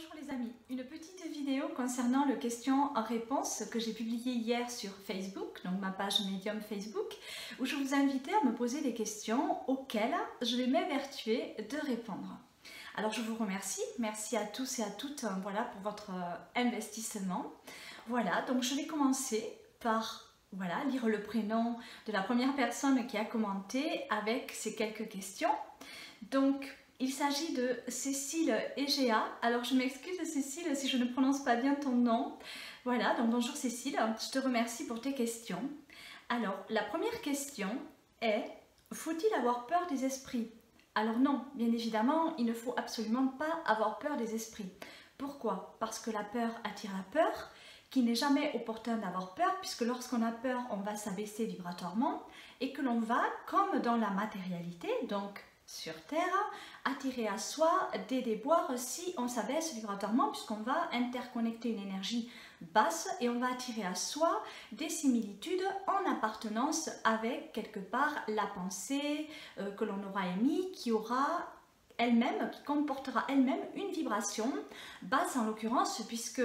Bonjour les amis, une petite vidéo concernant le question-réponse que j'ai publiée hier sur Facebook, donc ma page Medium Facebook, où je vous invitais à me poser des questions auxquelles je vais m'évertuer de répondre. Alors je vous remercie, merci à tous et à toutes voilà, pour votre investissement. Voilà, donc je vais commencer par lire le prénom de la première personne qui a commenté avec ces quelques questions. Donc, il s'agit de Cécile Egea. Alors, je m'excuse Cécile si je ne prononce pas bien ton nom. Voilà, donc bonjour Cécile, je te remercie pour tes questions. Alors, la première question est, faut-il avoir peur des esprits? Alors non, bien évidemment, il ne faut absolument pas avoir peur des esprits. Pourquoi? Parce que la peur attire la peur, qu'il n'est jamais opportun d'avoir peur, puisque lorsqu'on a peur, on va s'abaisser vibratoirement, et que l'on va, comme dans la matérialité, donc sur Terre, attirer à soi des déboires si on s'abaisse vibratoirement, puisqu'on va interconnecter une énergie basse et on va attirer à soi des similitudes en appartenance avec quelque part la pensée que l'on aura émise, qui aura elle-même, qui comportera elle-même une vibration basse en l'occurrence, puisque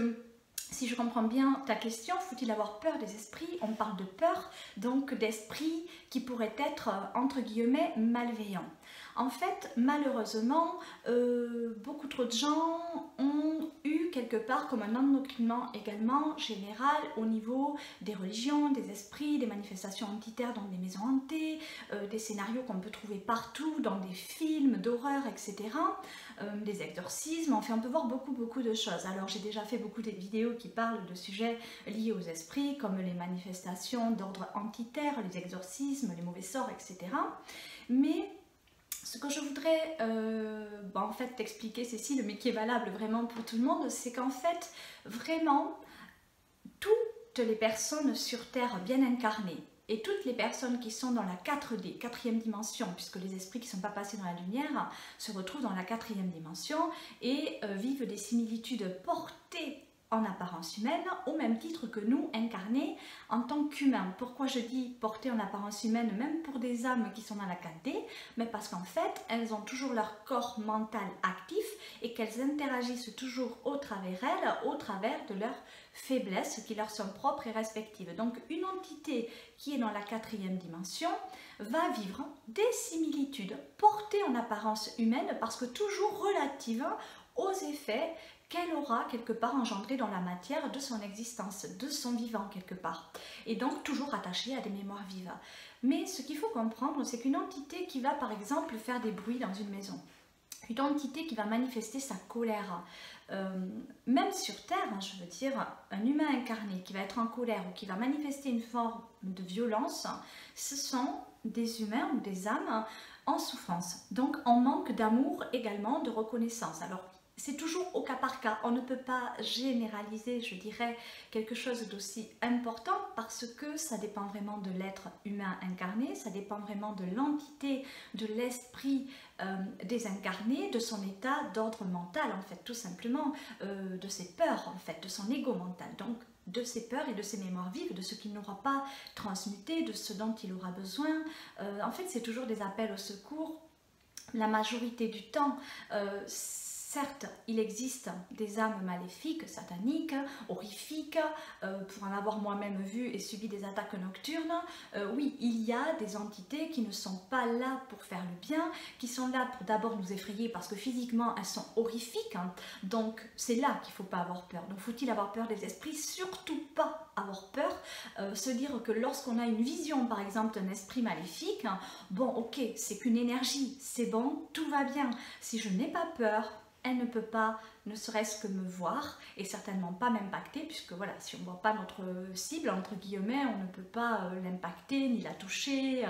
si je comprends bien ta question, faut-il avoir peur des esprits? On parle de peur, donc d'esprits qui pourraient être, entre guillemets, malveillants. En fait, malheureusement, beaucoup trop de gens ont eu quelque part comme un endoctrinement également général au niveau des religions, des esprits, des manifestations entitaires dans des maisons hantées, des scénarios qu'on peut trouver partout dans des films d'horreur, etc. Des exorcismes, enfin on peut voir beaucoup de choses. Alors j'ai déjà fait beaucoup de vidéos qui parlent de sujets liés aux esprits, comme les manifestations d'ordre entitaire, les exorcismes, les mauvais sorts, etc. Mais ce que je voudrais en fait t'expliquer, Cécile, mais qui est valable vraiment pour tout le monde, c'est qu'en fait, vraiment, toutes les personnes sur Terre bien incarnées, et toutes les personnes qui sont dans la 4D, quatrième dimension, puisque les esprits qui ne sont pas passés dans la lumière se retrouvent dans la quatrième dimension et vivent des similitudes portées en apparence humaine, au même titre que nous, incarnés en tant qu'humains. Pourquoi je dis portées en apparence humaine, même pour des âmes qui sont dans la 4D? Mais parce qu'en fait, elles ont toujours leur corps mental actif et qu'elles interagissent toujours au travers elles, au travers de leurs faiblesses qui leur sont propres et respectives. Donc une entité qui est dans la quatrième dimension va vivre des similitudes portées en apparence humaine parce que toujours relatives aux effets qu'elle aura quelque part engendré dans la matière de son existence, de son vivant quelque part, et donc toujours attachée à des mémoires vives. Mais ce qu'il faut comprendre, c'est qu'une entité qui va par exemple faire des bruits dans une maison, une entité qui va manifester sa colère, même sur Terre, je veux dire, un humain incarné qui va être en colère ou qui va manifester une forme de violence, ce sont des humains ou des âmes en souffrance, donc en manque d'amour également, de reconnaissance. Alors, c'est toujours au cas par cas, on ne peut pas généraliser, je dirais, quelque chose d'aussi important parce que ça dépend vraiment de l'être humain incarné, ça dépend vraiment de l'entité, de l'esprit désincarné, de son état d'ordre mental en fait, tout simplement, de ses peurs en fait, de son ego mental, donc de ses peurs et de ses mémoires vives, de ce qu'il n'aura pas transmuté, de ce dont il aura besoin. En fait, c'est toujours des appels au secours. La majorité du temps, certes, il existe des âmes maléfiques, sataniques, horrifiques, pour en avoir moi-même vu et subi des attaques nocturnes. Oui, il y a des entités qui ne sont pas là pour faire le bien, qui sont là pour d'abord nous effrayer parce que physiquement elles sont horrifiques, hein. Donc c'est là qu'il ne faut pas avoir peur. Donc faut-il avoir peur des esprits? Surtout pas avoir peur. Se dire que lorsqu'on a une vision par exemple d'un esprit maléfique, hein, bon ok, c'est qu'une énergie, c'est bon, tout va bien. Si je n'ai pas peur, elle ne peut pas, ne serait-ce que me voir, et certainement pas m'impacter, puisque voilà, si on ne voit pas notre cible, entre guillemets, on ne peut pas l'impacter, ni la toucher,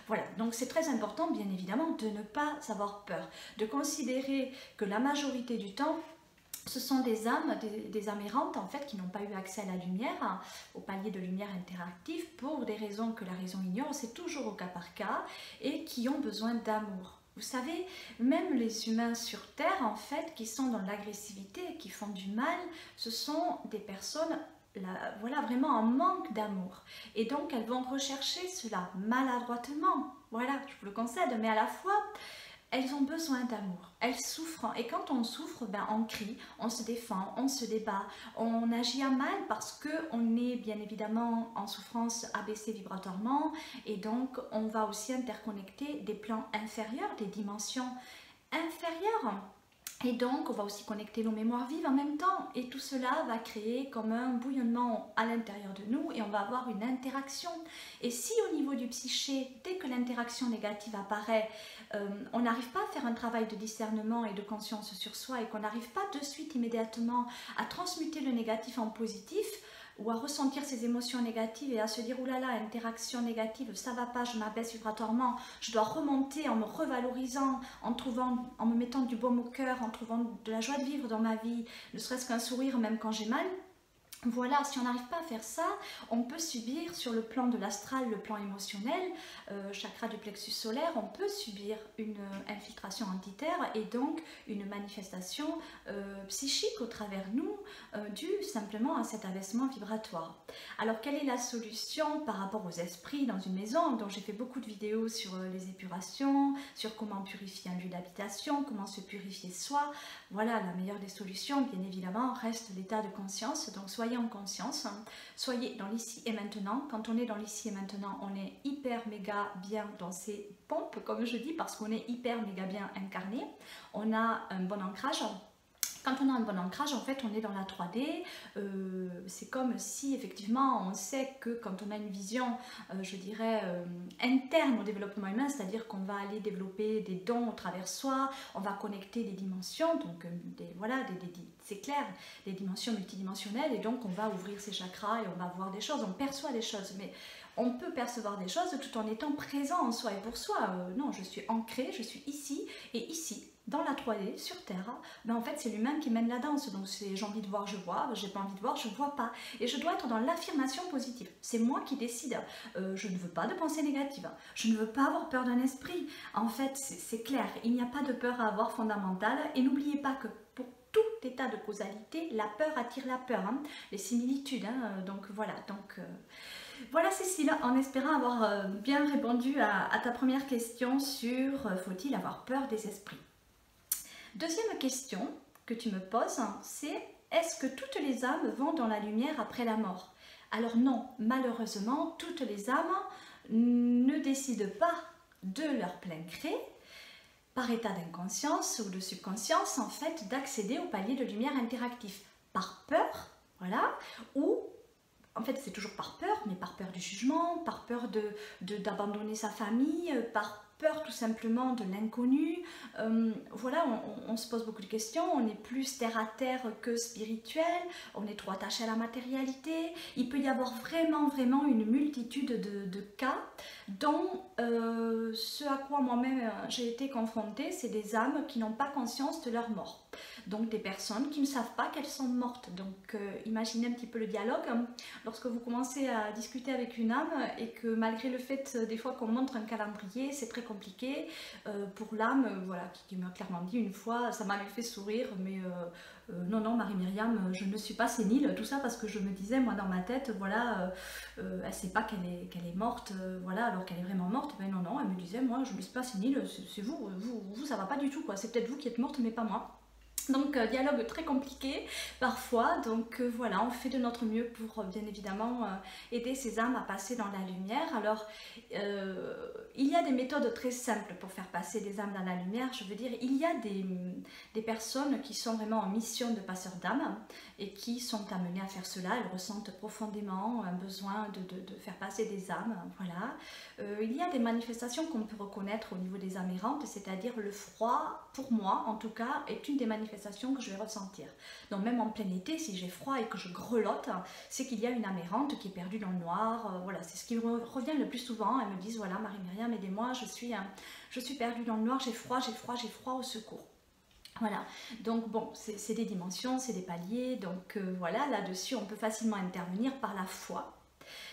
voilà. Donc c'est très important, bien évidemment, de ne pas avoir peur, de considérer que la majorité du temps, ce sont des âmes errantes en fait qui n'ont pas eu accès à la lumière, au palier de lumière interactif pour des raisons que la raison ignore, c'est toujours au cas par cas, et qui ont besoin d'amour. Vous savez, même les humains sur Terre, en fait, qui sont dans l'agressivité, qui font du mal, ce sont des personnes, voilà, vraiment en manque d'amour. Et donc, elles vont rechercher cela maladroitement. Voilà, je vous le concède, mais à la fois, elles ont besoin d'amour, elles souffrent et quand on souffre, ben, on crie, on se défend, on se débat, on agit à mal parce qu'on est bien évidemment en souffrance abaissée vibratoirement et donc on va aussi interconnecter des plans inférieurs, des dimensions inférieures. Et donc, on va aussi connecter nos mémoires vives en même temps. Et tout cela va créer comme un bouillonnement à l'intérieur de nous et on va avoir une interaction. Et si au niveau du psyché, dès que l'interaction négative apparaît, on n'arrive pas à faire un travail de discernement et de conscience sur soi et qu'on n'arrive pas de suite immédiatement à transmuter le négatif en positif, ou à ressentir ces émotions négatives et à se dire oulala, interaction négative, ça va pas, je m'abaisse vibratoirement, je dois remonter en me revalorisant, en me mettant du baume au cœur, en trouvant de la joie de vivre dans ma vie, ne serait-ce qu'un sourire même quand j'ai mal. Voilà, si on n'arrive pas à faire ça, on peut subir sur le plan de l'astral, le plan émotionnel, chakra du plexus solaire, on peut subir une infiltration entitaire et donc une manifestation psychique au travers nous, due simplement à cet abaissement vibratoire. Alors quelle est la solution par rapport aux esprits dans une maison? Donc j'ai fait beaucoup de vidéos sur les épurations, sur comment purifier un lieu d'habitation, comment se purifier soi. Voilà, la meilleure des solutions, bien évidemment, reste l'état de conscience. Donc soyez en conscience, soyez dans l'ici et maintenant. Quand on est dans l'ici et maintenant, on est hyper méga bien dans ses pompes, comme je dis, parce qu'on est hyper méga bien incarné. On a un bon ancrage. Quand on a un bon ancrage, en fait, on est dans la 3D. C'est comme si, effectivement, on sait que quand on a une vision, je dirais, interne au développement humain, c'est-à-dire qu'on va aller développer des dons au travers soi, on va connecter des dimensions, donc voilà, c'est clair, des dimensions multidimensionnelles, et donc on va ouvrir ses chakras et on va voir des choses, on perçoit des choses, mais on peut percevoir des choses tout en étant présent en soi et pour soi. Non, je suis ancrée, je suis ici, et ici, dans la 3D, sur Terre, ben en fait c'est l'humain qui mène la danse, donc c'est j'ai envie de voir, je vois, j'ai pas envie de voir, je vois pas. Et je dois être dans l'affirmation positive, c'est moi qui décide. Je ne veux pas de pensée négative, je ne veux pas avoir peur d'un esprit. En fait c'est clair, il n'y a pas de peur à avoir fondamentale, et n'oubliez pas que pour tout état de causalité, la peur attire la peur, hein. Les similitudes, hein. Donc voilà, voilà Cécile, en espérant avoir bien répondu à ta première question sur faut-il avoir peur des esprits. Deuxième question que tu me poses, c'est est-ce que toutes les âmes vont dans la lumière après la mort? Alors non, malheureusement, toutes les âmes ne décident pas de leur plein gré, par état d'inconscience ou de subconscience, en fait, d'accéder au palier de lumière interactif. Par peur, voilà, ou en fait c'est toujours par peur, mais par peur du jugement, par peur d'abandonner sa famille, par peur tout simplement de l'inconnu. Voilà, on se pose beaucoup de questions, on est plus terre à terre que spirituel, on est trop attaché à la matérialité. Il peut y avoir vraiment une multitude de cas dont ce à quoi moi-même j'ai été confrontée, c'est des âmes qui n'ont pas conscience de leur mort. Donc des personnes qui ne savent pas qu'elles sont mortes. Donc imaginez un petit peu le dialogue. Lorsque vous commencez à discuter avec une âme et que malgré le fait des fois qu'on montre un calendrier, c'est très compliqué pour l'âme, voilà, qui m'a clairement dit une fois, ça m'avait fait sourire, mais non Marie-Myriam, je ne suis pas sénile, tout ça parce que je me disais moi dans ma tête, voilà, elle sait pas qu'elle est morte, voilà, alors qu'elle est vraiment morte. Ben non, elle me disait moi je ne suis pas sénile, c'est vous ça va pas du tout quoi, c'est peut-être vous qui êtes morte mais pas moi. Donc dialogue très compliqué parfois, donc voilà, on fait de notre mieux pour bien évidemment aider ces âmes à passer dans la lumière. Alors il y a des méthodes très simples pour faire passer des âmes dans la lumière, je veux dire, il y a des personnes qui sont vraiment en mission de passeurs d'âmes et qui sont amenées à faire cela, elles ressentent profondément un besoin de faire passer des âmes, voilà. Il y a des manifestations qu'on peut reconnaître au niveau des âmes errantes, c'est-à-dire le froid, pour moi en tout cas, est une des manifestations que je vais ressentir. Donc même en plein été, si j'ai froid et que je grelotte, c'est qu'il y a une âme errante qui est perdue dans le noir, voilà, c'est ce qui revient le plus souvent. Elles me disent, voilà Marie-Myriam, aidez-moi, je suis perdue dans le noir, j'ai froid, au secours. Voilà, donc bon, c'est des dimensions, c'est des paliers, donc voilà, là-dessus on peut facilement intervenir par la foi.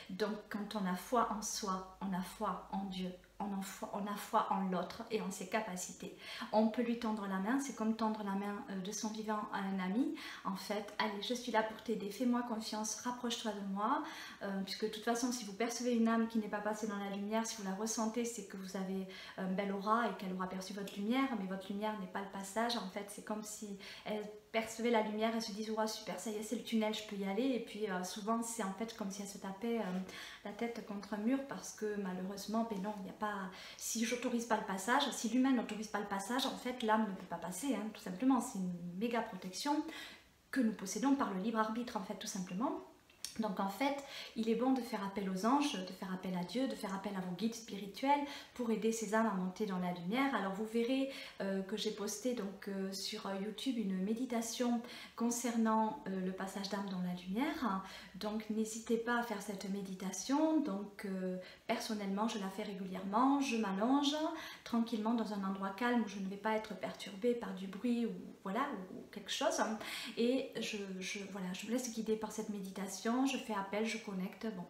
Donc quand on a foi en soi, on a foi en Dieu, on a foi en l'autre et en ses capacités. On peut lui tendre la main, c'est comme tendre la main de son vivant à un ami. En fait, allez, je suis là pour t'aider, fais-moi confiance, rapproche-toi de moi, puisque de toute façon, si vous percevez une âme qui n'est pas passée dans la lumière, si vous la ressentez, c'est que vous avez une belle aura et qu'elle aura perçu votre lumière, mais votre lumière n'est pas le passage. En fait, c'est comme si elle percevait la lumière, elle se disait oh, super, ça y est, c'est le tunnel, je peux y aller. Et puis souvent, c'est en fait comme si elle se tapait la tête contre un mur, parce que malheureusement, ben non, il n'y a pas. Si j'autorise pas le passage, si l'humain n'autorise pas le passage, en fait, l'âme ne peut pas passer, hein, tout simplement. C'est une méga protection que nous possédons par le libre arbitre, en fait, tout simplement. Donc en fait, il est bon de faire appel aux anges, de faire appel à Dieu, de faire appel à vos guides spirituels pour aider ces âmes à monter dans la lumière. Alors vous verrez que j'ai posté donc sur YouTube une méditation concernant le passage d'âme dans la lumière. Donc n'hésitez pas à faire cette méditation. Donc personnellement, je la fais régulièrement. Je m'allonge tranquillement dans un endroit calme où je ne vais pas être perturbée par du bruit ou voilà ou quelque chose. Et voilà, je me laisse guider par cette méditation. Je fais appel, je connecte, bon.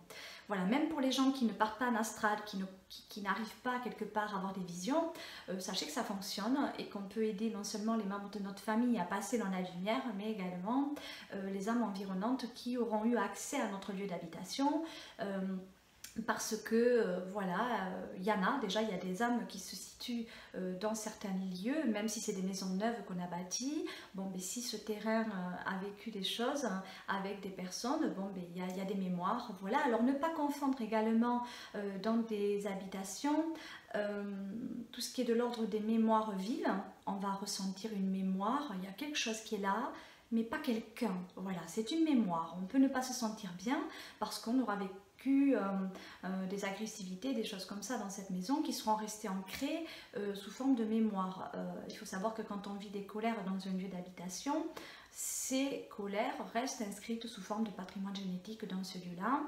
Voilà, même pour les gens qui ne partent pas en astral, qui n'arrivent pas quelque part à avoir des visions, sachez que ça fonctionne et qu'on peut aider non seulement les membres de notre famille à passer dans la lumière, mais également les âmes environnantes qui auront eu accès à notre lieu d'habitation. Parce que voilà, il y en a déjà, il y a des âmes qui se situent dans certains lieux, même si c'est des maisons neuves qu'on a bâties. Bon, mais si ce terrain a vécu des choses avec des personnes, bon, mais il y a des mémoires. Voilà, alors ne pas confondre également dans des habitations tout ce qui est de l'ordre des mémoires vives. On va ressentir une mémoire, il y a quelque chose qui est là, mais pas quelqu'un. Voilà, c'est une mémoire. On peut ne pas se sentir bien parce qu'on aura vécu des agressivités, des choses comme ça dans cette maison qui seront restées ancrées sous forme de mémoire. Il faut savoir que quand on vit des colères dans un lieu d'habitation, ces colères restent inscrites sous forme de patrimoine génétique dans ce lieu-là.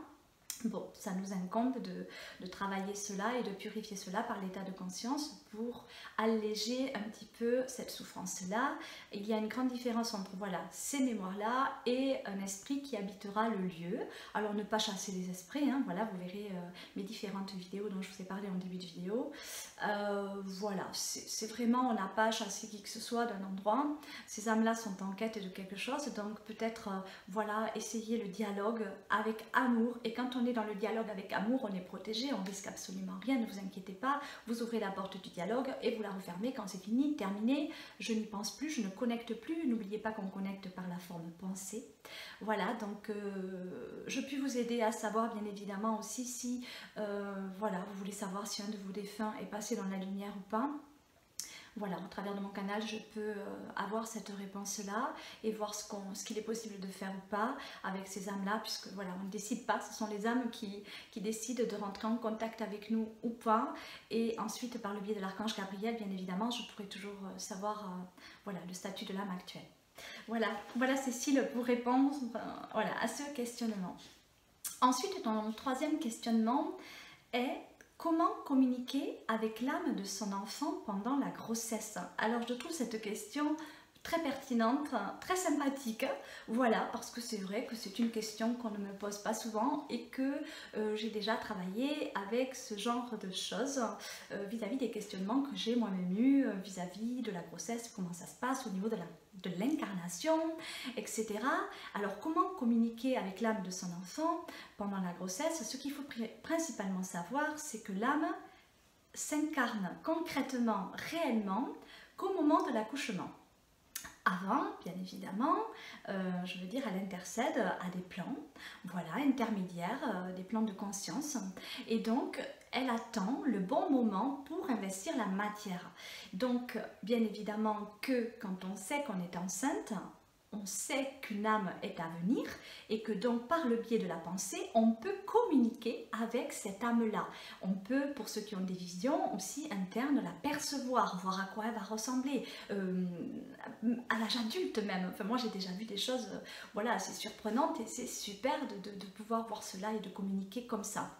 Bon, ça nous incombe de travailler cela et de purifier cela par l'état de conscience pour alléger un petit peu cette souffrance-là. Il y a une grande différence entre voilà, ces mémoires-là et un esprit qui habitera le lieu. Alors ne pas chasser les esprits, hein, voilà, vous verrez mes différentes vidéos dont je vous ai parlé en début de vidéo. Voilà, c'est vraiment, on n'a pas chassé qui que ce soit d'un endroit. Ces âmes-là sont en quête de quelque chose, donc peut-être voilà, essayer le dialogue avec amour. Et quand on est dans le dialogue avec amour, on est protégé, on risque absolument rien, ne vous inquiétez pas. Vous ouvrez la porte du dialogue et vous la refermez quand c'est fini, terminé. Je n'y pense plus, je ne connecte plus. N'oubliez pas qu'on connecte par la forme pensée. Voilà, donc je puis vous aider à savoir bien évidemment aussi si voilà, vous voulez savoir si un de vos défunts est passé dans la lumière ou pas. Voilà, au travers de mon canal, je peux avoir cette réponse-là et voir ce qu'il est possible de faire ou pas avec ces âmes-là, puisque voilà, on ne décide pas, ce sont les âmes qui décident de rentrer en contact avec nous ou pas. Et ensuite, par le biais de l'archange Gabriel, bien évidemment, je pourrai toujours savoir voilà, le statut de l'âme actuelle. Voilà Cécile pour répondre voilà, à ce questionnement. Ensuite, mon troisième questionnement est: comment communiquer avec l'âme de son enfant pendant la grossesse? Alors je trouve cette question très pertinente, très sympathique, voilà, parce que c'est vrai que c'est une question qu'on ne me pose pas souvent et que j'ai déjà travaillé avec ce genre de choses vis-à-vis des questionnements que j'ai moi-même eu vis-à-vis de la grossesse, comment ça se passe au niveau de l'incarnation, etc. Alors comment communiquer avec l'âme de son enfant pendant la grossesse? Ce qu'il faut principalement savoir, c'est que l'âme s'incarne concrètement, réellement, qu'au moment de l'accouchement. Avant, bien évidemment, je veux dire, elle intercède à des plans, voilà, intermédiaires, des plans de conscience. Et donc, elle attend le bon moment pour investir la matière. Donc, bien évidemment que quand on sait qu'on est enceinte, on sait qu'une âme est à venir et que donc par le biais de la pensée, on peut communiquer avec cette âme-là. On peut, pour ceux qui ont des visions aussi internes, la percevoir, voir à quoi elle va ressembler, à l'âge adulte même. Enfin, moi j'ai déjà vu des choses voilà, assez surprenantes et c'est super de pouvoir voir cela et de communiquer comme ça.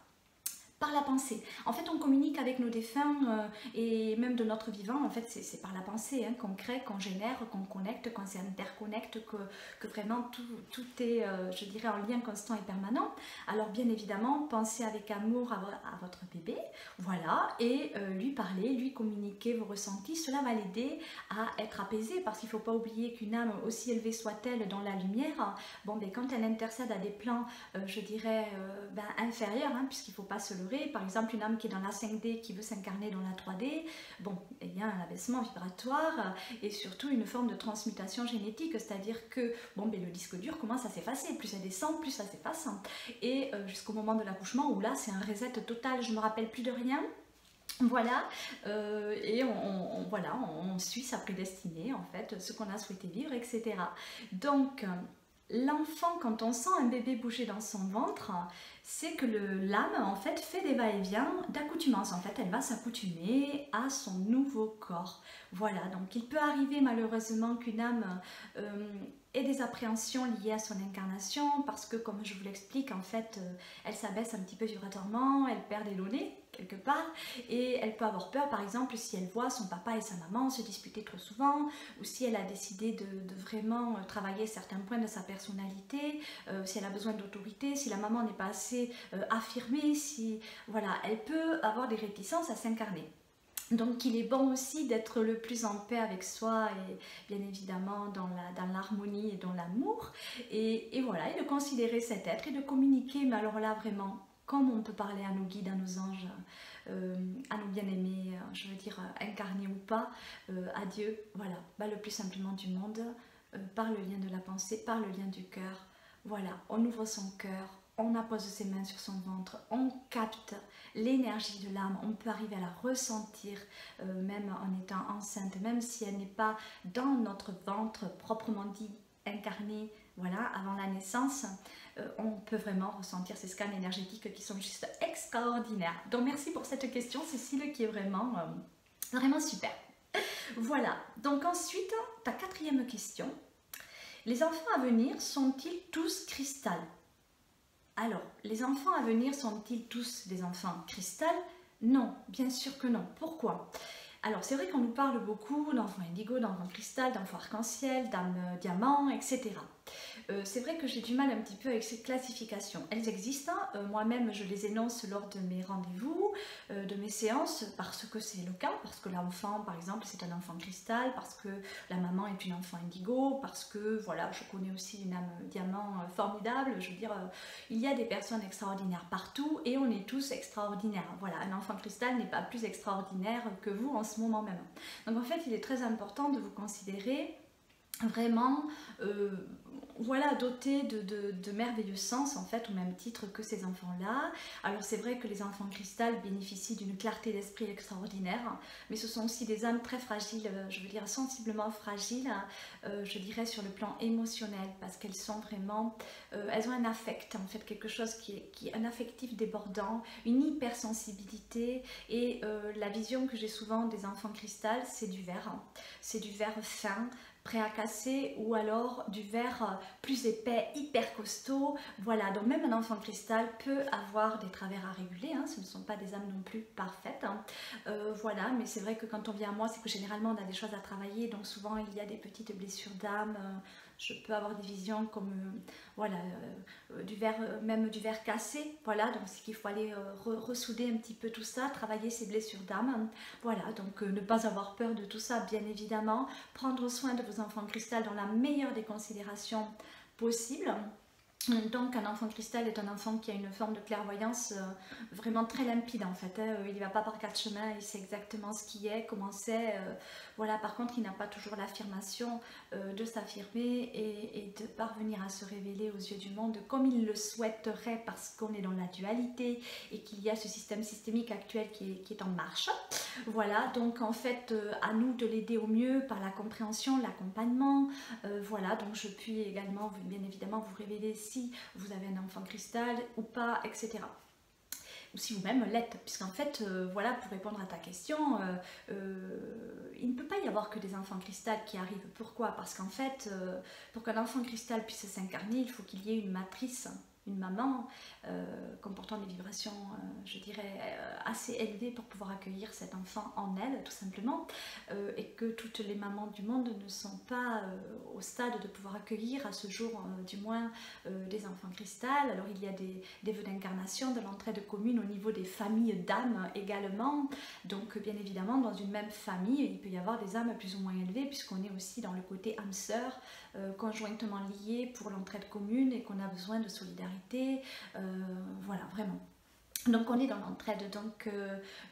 Par la pensée. En fait, on communique avec nos défunts et même de notre vivant. En fait, c'est par la pensée qu'on crée, qu'on génère, qu'on connecte, qu'on s'interconnecte, que vraiment tout est, je dirais, en lien constant et permanent. Alors, bien évidemment, pensez avec amour à votre bébé, voilà, et lui parler, lui communiquer vos ressentis. Cela va l'aider à être apaisé parce qu'il ne faut pas oublier qu'une âme, aussi élevée soit-elle dans la lumière, bon, ben, quand elle intercède à des plans, je dirais, inférieurs, puisqu'il ne faut pas se leurrer. Par exemple, une âme qui est dans la 5D qui veut s'incarner dans la 3D, bon, il y a un abaissement vibratoire et surtout une forme de transmutation génétique, c'est-à-dire que bon, ben, le disque dur commence à s'effacer, plus ça descend, plus ça s'efface, et jusqu'au moment de l'accouchement où là c'est un reset total, je ne me rappelle plus de rien. Voilà, et on suit sa prédestinée, en fait, ce qu'on a souhaité vivre, etc. Donc, l'enfant, quand on sent un bébé bouger dans son ventre, c'est que l'âme, en fait, fait des va-et-vient d'accoutumance. En fait, elle va s'accoutumer à son nouveau corps. Voilà, donc il peut arriver malheureusement qu'une âme ait des appréhensions liées à son incarnation, parce que, comme je vous l'explique, en fait, elle s'abaisse un petit peu vibratoirement, elle perd des lots quelque part, et elle peut avoir peur, par exemple, si elle voit son papa et sa maman se disputer trop souvent, ou si elle a décidé de vraiment travailler certains points de sa personnalité, si elle a besoin d'autorité, si la maman n'est pas assez affirmée, si voilà, elle peut avoir des réticences à s'incarner. Donc il est bon aussi d'être le plus en paix avec soi et bien évidemment dans l'harmonie et dans l'amour, et voilà, et de considérer cet être et de communiquer, mais alors là vraiment, comme on peut parler à nos guides, à nos anges, à nos bien-aimés, je veux dire incarnés ou pas, à Dieu, voilà, le plus simplement du monde, par le lien de la pensée, par le lien du cœur. Voilà, on ouvre son cœur, on appose ses mains sur son ventre, on capte l'énergie de l'âme, on peut arriver à la ressentir même en étant enceinte, même si elle n'est pas dans notre ventre proprement dit incarnée, voilà, avant la naissance, on peut vraiment ressentir ces scans énergétiques qui sont juste extraordinaires. Donc merci pour cette question Cécile qui est vraiment, vraiment super. Voilà, donc ensuite, ta quatrième question. Les enfants à venir sont-ils tous cristal? Alors, les enfants à venir sont-ils tous des enfants cristal? Non, bien sûr que non. Pourquoi? Alors, c'est vrai qu'on nous parle beaucoup d'enfants indigo, d'enfants cristal, d'enfants arc-en-ciel, d'âmes diamants, etc. C'est vrai que j'ai du mal un petit peu avec ces classifications. Elles existent, moi-même je les énonce lors de mes rendez-vous, de mes séances, parce que c'est le cas, parce que l'enfant par exemple c'est un enfant cristal, parce que la maman est une enfant indigo, parce que voilà, je connais aussi une âme diamant formidable, je veux dire, il y a des personnes extraordinaires partout et on est tous extraordinaires. Voilà, un enfant cristal n'est pas plus extraordinaire que vous en ce moment même. Donc en fait il est très important de vous considérer vraiment voilà, dotés de merveilleux sens en fait, au même titre que ces enfants-là. Alors c'est vrai que les enfants cristal bénéficient d'une clarté d'esprit extraordinaire, mais ce sont aussi des âmes très fragiles, je veux dire sensiblement fragiles, je dirais sur le plan émotionnel, parce qu'elles sont vraiment, elles ont un affect en fait, quelque chose qui est un affectif débordant, une hypersensibilité, et la vision que j'ai souvent des enfants cristal, c'est du verre fin, prêt à casser, ou alors du verre plus épais, hyper costaud. Voilà, donc même un enfant cristal peut avoir des travers à réguler, ce ne sont pas des âmes non plus parfaites. Voilà, mais c'est vrai que quand on vient à moi, c'est que généralement on a des choses à travailler, donc souvent il y a des petites blessures d'âme. Je peux avoir des visions comme voilà, du verre, même du verre cassé, voilà, donc c'est qu'il faut aller ressouder un petit peu tout ça, travailler ces blessures d'âme, voilà, donc ne pas avoir peur de tout ça, bien évidemment, prendre soin de vos enfants cristal dans la meilleure des considérations possibles. Donc un enfant cristal est un enfant qui a une forme de clairvoyance vraiment très limpide en fait, il ne va pas par quatre chemins, il sait exactement ce qui est, comment c'est, voilà. Par contre il n'a pas toujours l'affirmation de s'affirmer et de parvenir à se révéler aux yeux du monde comme il le souhaiterait, parce qu'on est dans la dualité et qu'il y a ce système systémique actuel qui est en marche. Voilà, donc en fait à nous de l'aider au mieux par la compréhension, l'accompagnement, voilà, donc je puis également bien évidemment vous révéler si vous avez un enfant cristal ou pas, etc. Ou si vous-même l'êtes, puisqu'en fait, voilà, pour répondre à ta question, il ne peut pas y avoir que des enfants cristal qui arrivent. Pourquoi? Parce qu'en fait, pour qu'un enfant cristal puisse s'incarner, il faut qu'il y ait une matrice. une maman comportant des vibrations, je dirais, assez élevées pour pouvoir accueillir cet enfant en elle, tout simplement, et que toutes les mamans du monde ne sont pas au stade de pouvoir accueillir à ce jour, du moins, des enfants cristal. Alors il y a des vœux d'incarnation, de l'entraide commune au niveau des familles d'âmes également. Donc bien évidemment, dans une même famille, il peut y avoir des âmes plus ou moins élevées, puisqu'on est aussi dans le côté âme sœur, conjointement liées pour l'entraide commune et qu'on a besoin de solidarité, voilà, vraiment. Donc on est dans l'entraide,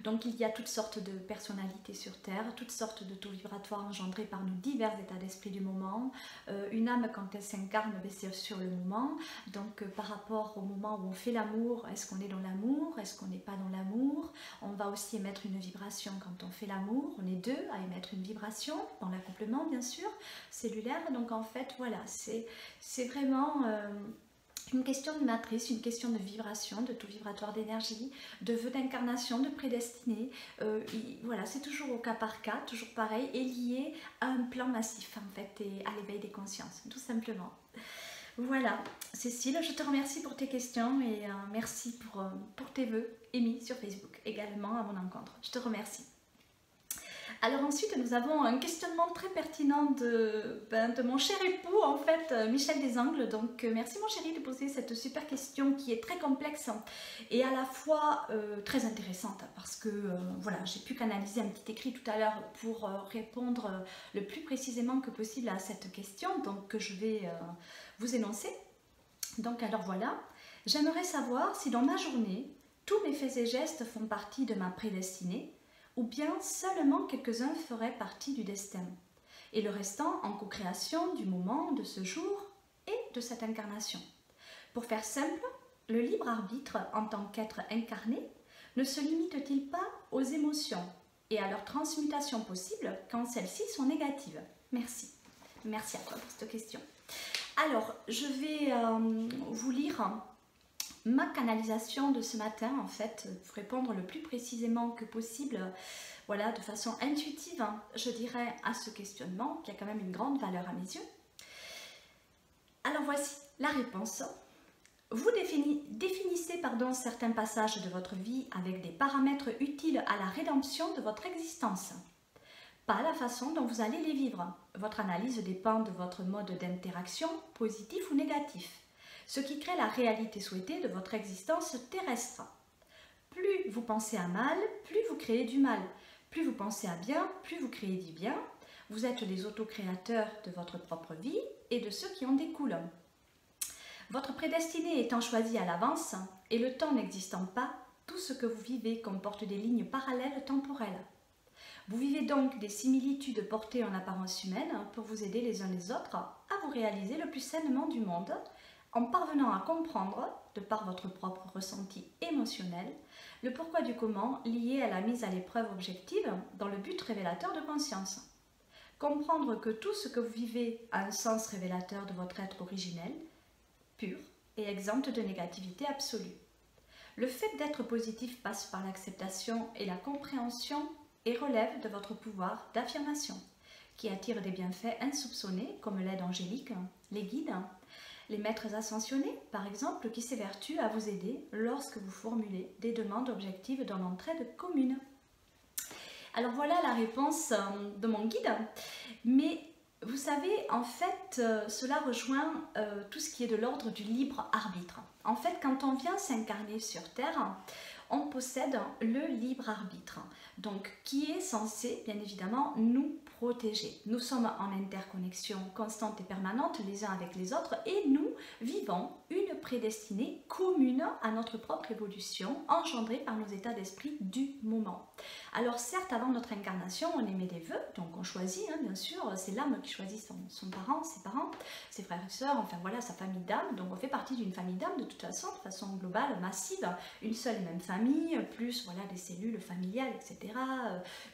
donc il y a toutes sortes de personnalités sur Terre, toutes sortes de taux vibratoires engendrés par nos divers états d'esprit du moment. Une âme, quand elle s'incarne, c'est sur le moment, donc par rapport au moment où on fait l'amour, est-ce qu'on est dans l'amour, est-ce qu'on n'est pas dans l'amour? On va aussi émettre une vibration quand on fait l'amour, on est deux à émettre une vibration, dans l'accouplement bien sûr, cellulaire. Donc en fait voilà, c'est vraiment... une question de matrice, une question de vibration, de taux vibratoire d'énergie, de vœux d'incarnation, de prédestiné. Voilà, c'est toujours au cas par cas, toujours pareil, et lié à un plan massif en fait, et à l'éveil des consciences, tout simplement. Voilà, Cécile, je te remercie pour tes questions et merci pour tes vœux émis sur Facebook également à mon encontre. Je te remercie. Alors ensuite, nous avons un questionnement très pertinent de mon cher époux, en fait, Michel Desangles. Donc merci mon chéri de poser cette super question qui est très complexe et à la fois très intéressante, parce que voilà, j'ai pu canaliser un petit écrit tout à l'heure pour répondre le plus précisément que possible à cette question, donc que je vais vous énoncer. Donc alors voilà, j'aimerais savoir si dans ma journée, tous mes faits et gestes font partie de ma prédestinée, ou bien seulement quelques-uns feraient partie du destin, et le restant en co-création du moment, de ce jour et de cette incarnation. Pour faire simple, le libre arbitre en tant qu'être incarné ne se limite-t-il pas aux émotions et à leur transmutation possible quand celles-ci sont négatives? Merci. Merci à toi pour cette question. Alors, je vais vous lire ma canalisation de ce matin, en fait, pour répondre le plus précisément que possible, voilà, de façon intuitive, je dirais, à ce questionnement, qui a quand même une grande valeur à mes yeux. Alors voici la réponse. Vous définissez certains passages de votre vie avec des paramètres utiles à la rédemption de votre existence. Pas la façon dont vous allez les vivre. Votre analyse dépend de votre mode d'interaction, positif ou négatif, ce qui crée la réalité souhaitée de votre existence terrestre. Plus vous pensez à mal, plus vous créez du mal. Plus vous pensez à bien, plus vous créez du bien. Vous êtes les autocréateurs de votre propre vie et de ceux qui en découlent. Votre prédestiné étant choisi à l'avance et le temps n'existant pas, tout ce que vous vivez comporte des lignes parallèles temporelles. Vous vivez donc des similitudes portées en apparence humaine pour vous aider les uns les autres à vous réaliser le plus sainement du monde, en parvenant à comprendre, de par votre propre ressenti émotionnel, le pourquoi du comment lié à la mise à l'épreuve objective dans le but révélateur de conscience. Comprendre que tout ce que vous vivez a un sens révélateur de votre être originel, pur et exempt de négativité absolue. Le fait d'être positif passe par l'acceptation et la compréhension et relève de votre pouvoir d'affirmation, qui attire des bienfaits insoupçonnés comme l'aide angélique, les guides, les maîtres ascensionnés, par exemple, qui s'évertuent à vous aider lorsque vous formulez des demandes objectives dans l'entraide commune. Alors voilà la réponse de mon guide, mais vous savez, en fait, cela rejoint tout ce qui est de l'ordre du libre arbitre. En fait, quand on vient s'incarner sur Terre, on possède le libre arbitre, donc qui est censé, bien évidemment, nous protéger. Nous sommes en interconnexion constante et permanente les uns avec les autres et nous vivons une prédestinée commune à notre propre évolution engendrée par nos états d'esprit du moment. Alors certes, avant notre incarnation, on émet des vœux, donc on choisit, bien sûr, c'est l'âme qui choisit son parent, ses parents, ses frères et sœurs, enfin voilà, sa famille d'âme, donc on fait partie d'une famille d'âme de toute façon, de façon globale, massive, une seule et même famille, plus voilà des cellules familiales, etc.,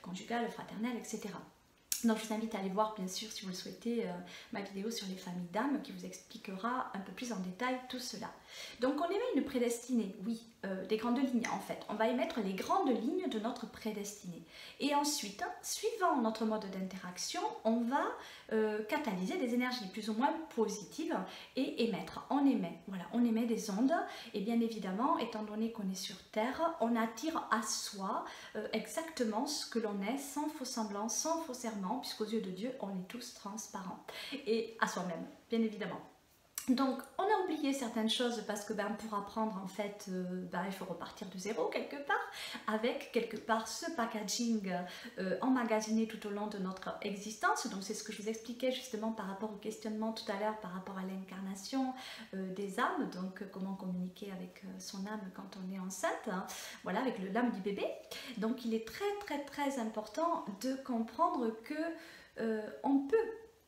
conjugales, fraternelles, etc. Donc je vous invite à aller voir bien sûr si vous le souhaitez ma vidéo sur les familles d'âmes qui vous expliquera un peu plus en détail tout cela. Donc on émet une prédestinée, oui, des grandes lignes en fait. On va émettre les grandes lignes de notre prédestinée. Et ensuite, suivant notre mode d'interaction, on va catalyser des énergies plus ou moins positives et émettre. On émet, voilà, on émet des ondes. Et bien évidemment, étant donné qu'on est sur Terre, on attire à soi exactement ce que l'on est, sans faux semblant, sans faux serment, puisqu'aux yeux de Dieu, on est tous transparents. Et à soi-même, bien évidemment. Donc, on a oublié certaines choses parce que pour apprendre, en fait, il faut repartir de zéro quelque part, avec quelque part ce packaging emmagasiné tout au long de notre existence. Donc, c'est ce que je vous expliquais justement par rapport au questionnement tout à l'heure, par rapport à l'incarnation des âmes, donc comment communiquer avec son âme quand on est enceinte, hein, voilà, avec l'âme du bébé. Donc, il est très important de comprendre que on peut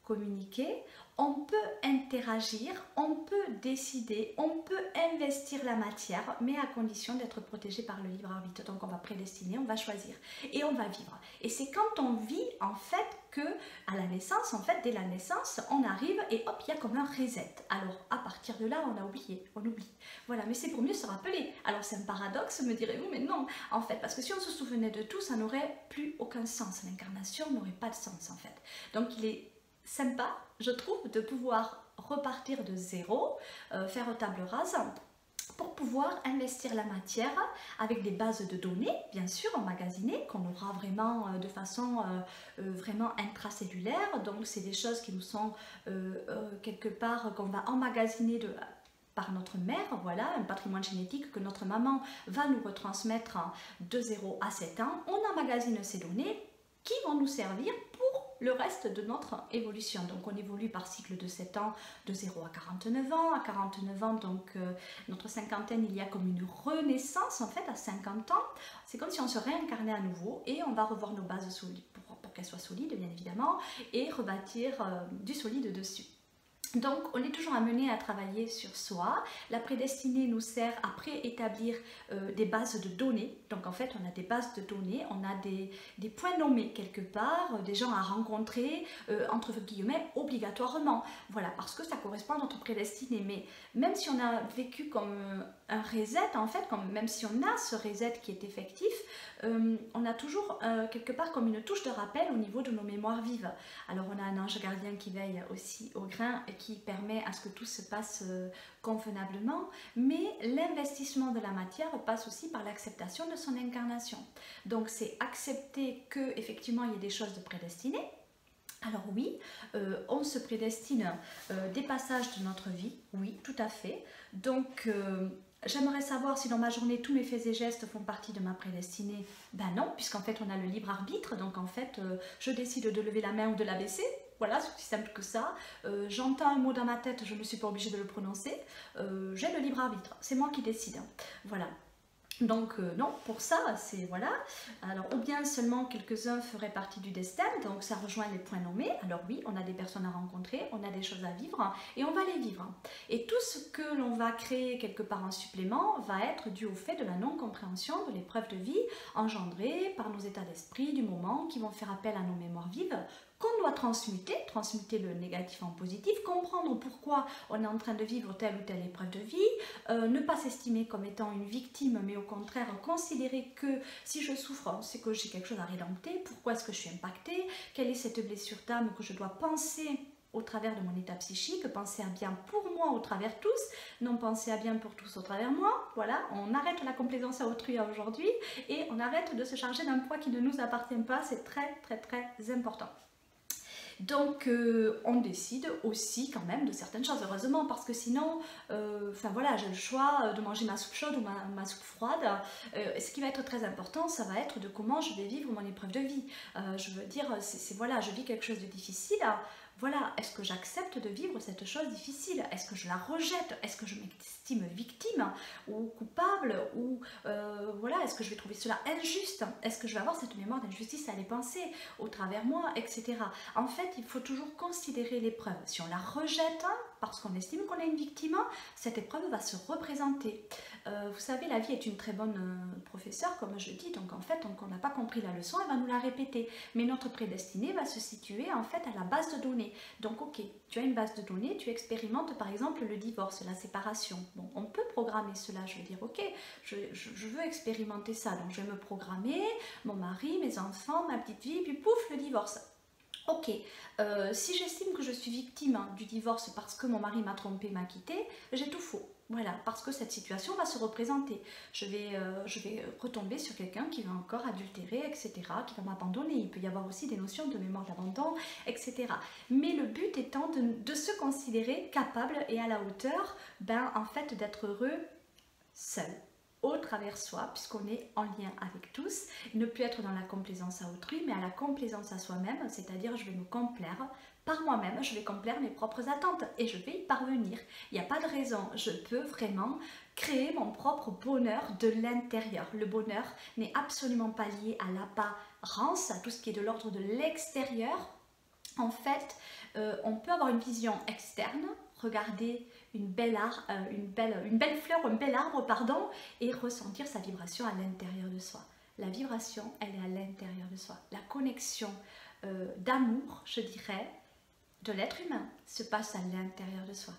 communiquer, on peut interagir, on peut décider, on peut investir la matière, mais à condition d'être protégé par le libre arbitre. Donc on va prédestiner, on va choisir et on va vivre. Et c'est quand on vit en fait que à la naissance, en fait dès la naissance, on arrive et hop, il y a comme un reset. Alors à partir de là, on a oublié, on oublie. Voilà, mais c'est pour mieux se rappeler. Alors c'est un paradoxe, me direz-vous, mais non, en fait, parce que si on se souvenait de tout, ça n'aurait plus aucun sens. L'incarnation n'aurait pas de sens en fait. Donc il est sympa, je trouve, de pouvoir repartir de zéro, faire table rase, pour pouvoir investir la matière avec des bases de données, bien sûr, emmagasinées, qu'on aura vraiment de façon vraiment intracellulaire. Donc, c'est des choses qui nous sont quelque part, qu'on va emmagasiner par notre mère, voilà, un patrimoine génétique que notre maman va nous retransmettre de 0 à 7 ans. On emmagasine ces données qui vont nous servir pour le reste de notre évolution. Donc on évolue par cycle de 7 ans, de 0 à 49 ans. À 49 ans, donc notre cinquantaine, il y a comme une renaissance en fait à 50 ans. C'est comme si on se réincarnait à nouveau et on va revoir nos bases solides pour qu'elles soient solides bien évidemment et rebâtir du solide dessus. Donc, on est toujours amené à travailler sur soi. La prédestinée nous sert à préétablir des bases de données. Donc, en fait, on a des bases de données, on a des points nommés quelque part, des gens à rencontrer, entre guillemets, obligatoirement. Voilà, parce que ça correspond à notre prédestinée. Mais même si on a vécu comme un reset, en fait, même si on a ce reset qui est effectif, on a toujours quelque part comme une touche de rappel au niveau de nos mémoires vives. Alors, on a un ange gardien qui veille aussi au grain et qui permet à ce que tout se passe convenablement, mais l'investissement de la matière passe aussi par l'acceptation de son incarnation. Donc c'est accepter que effectivement il y a des choses de prédestinées. Alors oui, on se prédestine des passages de notre vie, oui, tout à fait. Donc j'aimerais savoir si dans ma journée tous mes faits et gestes font partie de ma prédestinée. Ben non, puisqu'en fait on a le libre arbitre, donc en fait je décide de lever la main ou de la baisser. Voilà, c'est aussi simple que ça. J'entends un mot dans ma tête, je ne suis pas obligée de le prononcer. J'ai le libre arbitre, c'est moi qui décide. Voilà. Donc non, pour ça, c'est voilà. Alors, ou bien seulement quelques-uns feraient partie du destin, donc ça rejoint les points nommés. Alors oui, on a des personnes à rencontrer, on a des choses à vivre et on va les vivre. Et tout ce que l'on va créer quelque part en supplément va être dû au fait de la non-compréhension de l'épreuve de vie engendrée par nos états d'esprit du moment qui vont faire appel à nos mémoires vives, qu'on doit transmuter le négatif en positif, comprendre pourquoi on est en train de vivre telle ou telle épreuve de vie, ne pas s'estimer comme étant une victime, mais au contraire considérer que si je souffre, c'est que j'ai quelque chose à rédempter, pourquoi est-ce que je suis impactée, quelle est cette blessure d'âme que je dois penser au travers de mon état psychique, penser à bien pour moi au travers tous, non penser à bien pour tous au travers moi. Voilà, on arrête la complaisance à autrui aujourd'hui et on arrête de se charger d'un poids qui ne nous appartient pas, c'est très important. Donc on décide aussi quand même de certaines choses, heureusement, parce que sinon, voilà, j'ai le choix de manger ma soupe chaude ou ma soupe froide. Ce qui va être très important, ça va être de comment je vais vivre mon épreuve de vie. Je veux dire, voilà, je vis quelque chose de difficile. Voilà, est-ce que j'accepte de vivre cette chose difficile? Est-ce que je la rejette? Est-ce que je m'estime victime ou coupable? Ou voilà, est-ce que je vais trouver cela injuste? Est-ce que je vais avoir cette mémoire d'injustice à les penser au travers moi, etc. En fait, il faut toujours considérer l'épreuve. Si on la rejette, parce qu'on estime qu'on est une victime, cette épreuve va se représenter. Vous savez, la vie est une très bonne professeure, comme je dis, donc en fait, tant qu'on n'a pas compris la leçon, elle va nous la répéter. Mais notre prédestinée va se situer en fait à la base de données. Donc ok, tu as une base de données, tu expérimentes par exemple le divorce, la séparation. Bon, on peut programmer cela, je veux dire, ok, je veux expérimenter ça, donc je vais me programmer, mon mari, mes enfants, ma petite vie, puis pouf, le divorce. Ok, si j'estime que je suis victime du divorce parce que mon mari m'a trompé, m'a quitté, j'ai tout faux. Voilà, parce que cette situation va se représenter. Je vais retomber sur quelqu'un qui va encore adultérer, etc., qui va m'abandonner. Il peut y avoir aussi des notions de mémoire d'abandon, etc. Mais le but étant de se considérer capable et à la hauteur, en fait, d'être heureux seul, au travers soi, puisqu'on est en lien avec tous, ne plus être dans la complaisance à autrui, mais à la complaisance à soi-même, c'est-à-dire je vais me complaire par moi-même, je vais complaire mes propres attentes et je vais y parvenir. Il n'y a pas de raison, je peux vraiment créer mon propre bonheur de l'intérieur. Le bonheur n'est absolument pas lié à l'apparence, à tout ce qui est de l'ordre de l'extérieur. En fait, on peut avoir une vision externe, regarder une belle fleur, un bel arbre, pardon, et ressentir sa vibration à l'intérieur de soi. La vibration, elle est à l'intérieur de soi. La connexion d'amour, je dirais, de l'être humain se passe à l'intérieur de soi.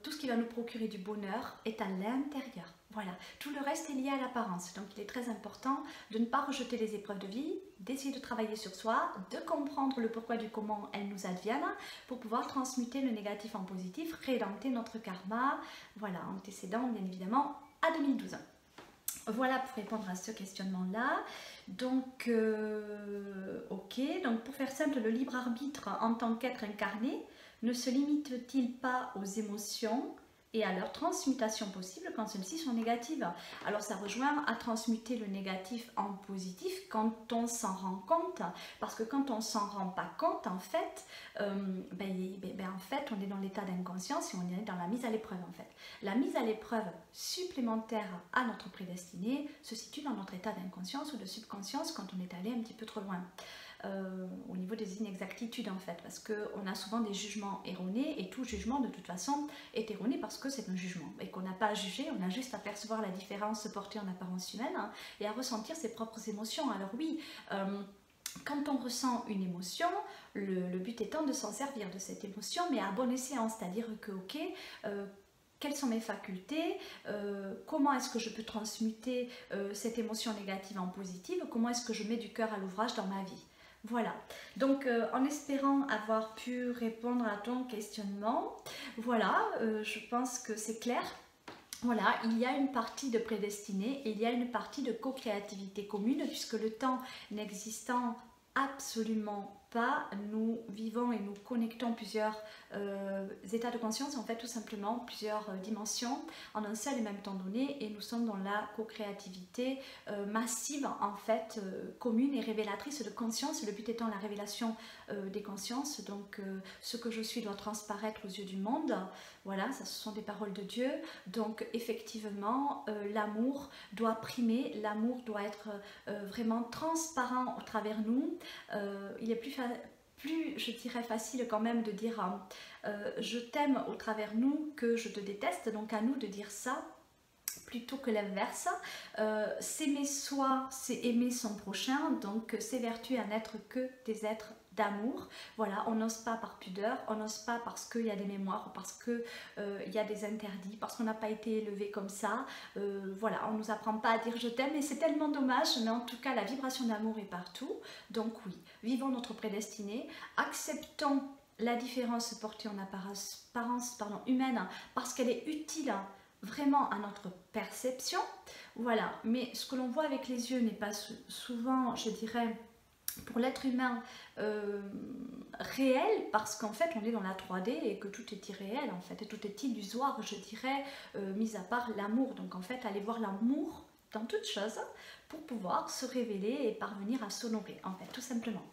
Tout ce qui va nous procurer du bonheur est à l'intérieur. Voilà, tout le reste est lié à l'apparence. Donc il est très important de ne pas rejeter les épreuves de vie, d'essayer de travailler sur soi, de comprendre le pourquoi du comment elles nous adviennent pour pouvoir transmuter le négatif en positif, rédempter notre karma, voilà, antécédent bien évidemment à 2012. Voilà pour répondre à ce questionnement-là. Donc, ok, donc pour faire simple, le libre arbitre en tant qu'être incarné ne se limite-t-il pas aux émotions et à leur transmutation possible quand celles-ci sont négatives? Alors ça rejoint à transmuter le négatif en positif quand on s'en rend compte, parce que quand on s'en rend pas compte, en fait, en fait, on est dans l'état d'inconscience et on est dans la mise à l'épreuve en fait. La mise à l'épreuve supplémentaire à notre prédestinée se situe dans notre état d'inconscience ou de subconscience quand on est allé un petit peu trop loin. Au niveau des inexactitudes en fait, parce qu'on a souvent des jugements erronés et tout jugement de toute façon est erroné parce que c'est un jugement et qu'on n'a pas à juger, on a juste à percevoir la différence portée en apparence humaine et à ressentir ses propres émotions. Alors oui, quand on ressent une émotion, le but étant de s'en servir de cette émotion, mais à bon escient, c'est-à-dire que ok, quelles sont mes facultés, comment est-ce que je peux transmuter cette émotion négative en positive, comment est-ce que je mets du cœur à l'ouvrage dans ma vie. Voilà, donc en espérant avoir pu répondre à ton questionnement, voilà, je pense que c'est clair. Voilà, il y a une partie de prédestinée et il y a une partie de co-créativité commune puisque le temps n'existant absolument pas, nous vivons et nous connectons plusieurs états de conscience, en fait tout simplement plusieurs dimensions en un seul et même temps donné, et nous sommes dans la co-créativité massive en fait, commune et révélatrice de conscience, le but étant la révélation des consciences. Donc ce que je suis doit transparaître aux yeux du monde, voilà, ça ce sont des paroles de Dieu. Donc effectivement l'amour doit primer, l'amour doit être vraiment transparent au travers nous. Il est plus, je dirais, facile quand même de dire je t'aime au travers nous que je te déteste, donc à nous de dire ça plutôt que l'inverse. S'aimer soi, c'est aimer son prochain, donc s'évertuer à n'être que des êtres d'amour. Voilà, on n'ose pas par pudeur, on n'ose pas parce qu'il y a des mémoires, parce qu'il y a des interdits, parce qu'on n'a pas été élevé comme ça. Voilà, on ne nous apprend pas à dire je t'aime et c'est tellement dommage, mais en tout cas la vibration d'amour est partout. Donc oui, vivons notre prédestinée, acceptons la différence portée en apparence humaine parce qu'elle est utile vraiment à notre perception. Voilà, mais ce que l'on voit avec les yeux n'est pas souvent, je dirais, pour l'être humain réel, parce qu'en fait on est dans la 3D et que tout est irréel en fait, et tout est illusoire, je dirais, mis à part l'amour. Donc en fait aller voir l'amour dans toute chose pour pouvoir se révéler et parvenir à s'honorer en fait, tout simplement.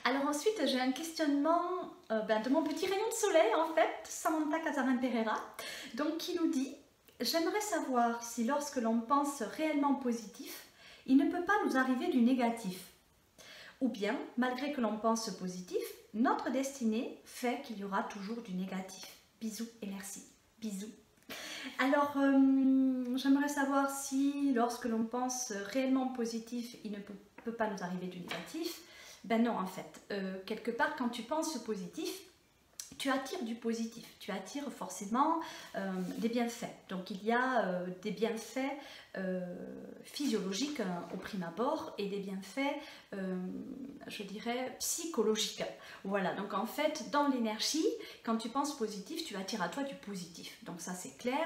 Alors ensuite j'ai un questionnement de mon petit rayon de soleil en fait, Samantha Casarin Pereira, donc qui nous dit: j'aimerais savoir si lorsque l'on pense réellement positif, il ne peut pas nous arriver du négatif, ou bien malgré que l'on pense positif, notre destinée fait qu'il y aura toujours du négatif. Bisous et merci. Bisous. Alors, j'aimerais savoir si lorsque l'on pense réellement positif, il ne peut pas nous arriver du négatif. Ben non, en fait. Quelque part, quand tu penses positif, tu attires du positif, tu attires forcément des bienfaits. Donc il y a des bienfaits physiologiques au prime abord et des bienfaits, je dirais, psychologiques. Voilà, donc en fait, dans l'énergie, quand tu penses positif, tu attires à toi du positif. Donc ça c'est clair,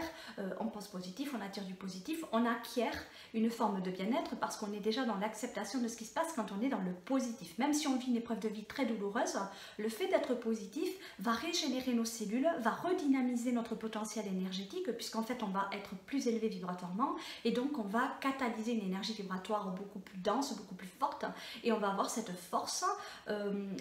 on pense positif, on attire du positif, on acquiert une forme de bien-être parce qu'on est déjà dans l'acceptation de ce qui se passe quand on est dans le positif. Même si on vit une épreuve de vie très douloureuse, le fait d'être positif va régénérer nos cellules, va redynamiser notre potentiel énergétique puisqu'en fait on va être plus élevé vibratoirement et donc on va catalyser une énergie vibratoire beaucoup plus dense, beaucoup plus forte et on va avoir cette force,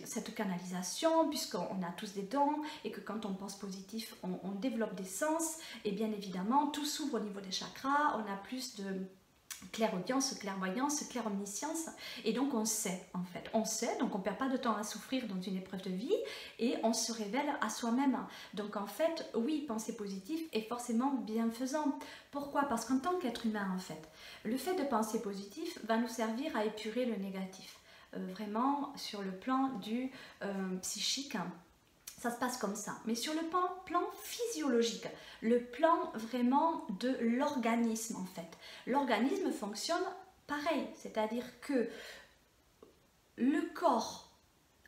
cette canalisation puisqu'on a tous des dons et que quand on pense positif on développe des sens et bien évidemment tout s'ouvre au niveau des chakras, on a plus de clairaudience, clairvoyance, clairomniscience et donc on sait en fait, on sait donc on perd pas de temps à souffrir dans une épreuve de vie et on se révèle à soi-même. Donc en fait oui, penser positif est forcément bienfaisant. Pourquoi? Parce qu'en tant qu'être humain en fait, le fait de penser positif va nous servir à épurer le négatif, vraiment sur le plan du psychique. Ça se passe comme ça. Mais sur le plan physiologique, le plan vraiment de l'organisme en fait. L'organisme fonctionne pareil, c'est-à-dire que le corps,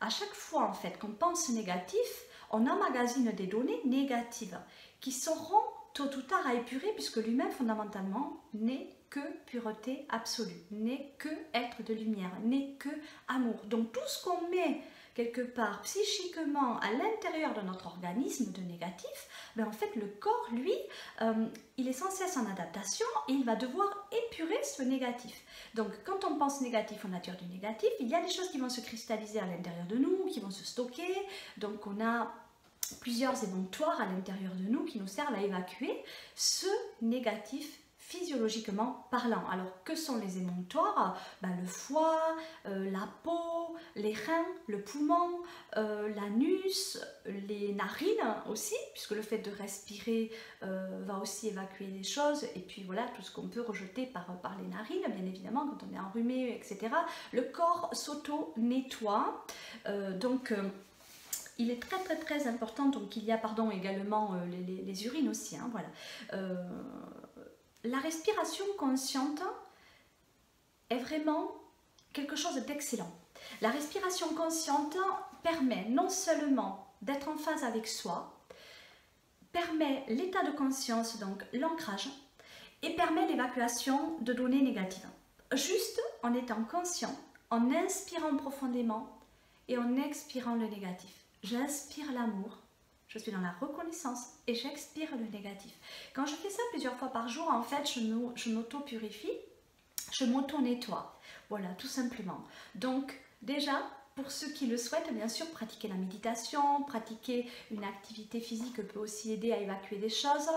à chaque fois en fait qu'on pense négatif, on emmagasine des données négatives qui seront tôt ou tard à épurer puisque l'humain fondamentalement n'est que pureté absolue, n'est que être de lumière, n'est que amour. Donc tout ce qu'on met quelque part psychiquement à l'intérieur de notre organisme de négatif, ben en fait le corps lui il est sans cesse en adaptation et il va devoir épurer ce négatif. Donc quand on pense négatif, on attire du négatif, il y a des choses qui vont se cristalliser à l'intérieur de nous, qui vont se stocker, donc on a plusieurs émonctoires à l'intérieur de nous qui nous servent à évacuer ce négatif physiologiquement parlant. Alors que sont les émonctoires? Le foie, la peau, les reins, le poumon, l'anus, les narines aussi, puisque le fait de respirer va aussi évacuer les choses, et puis voilà tout ce qu'on peut rejeter par les narines, bien évidemment, quand on est enrhumé, etc. Le corps s'auto-nettoie, il est très important, donc il y a également les urines aussi, hein, voilà. La respiration consciente est vraiment quelque chose d'excellent. La respiration consciente permet non seulement d'être en phase avec soi, permet l'état de conscience, donc l'ancrage, et permet l'évacuation de données négatives. Juste en étant conscient, en inspirant profondément et en expirant le négatif. J'inspire l'amour, je suis dans la reconnaissance et j'expire le négatif. Quand je fais ça plusieurs fois par jour, en fait, je m'auto-purifie, je m'auto-nettoie. Voilà, tout simplement. Donc, déjà, pour ceux qui le souhaitent, bien sûr, pratiquer la méditation, pratiquer une activité physique peut aussi aider à évacuer des choses.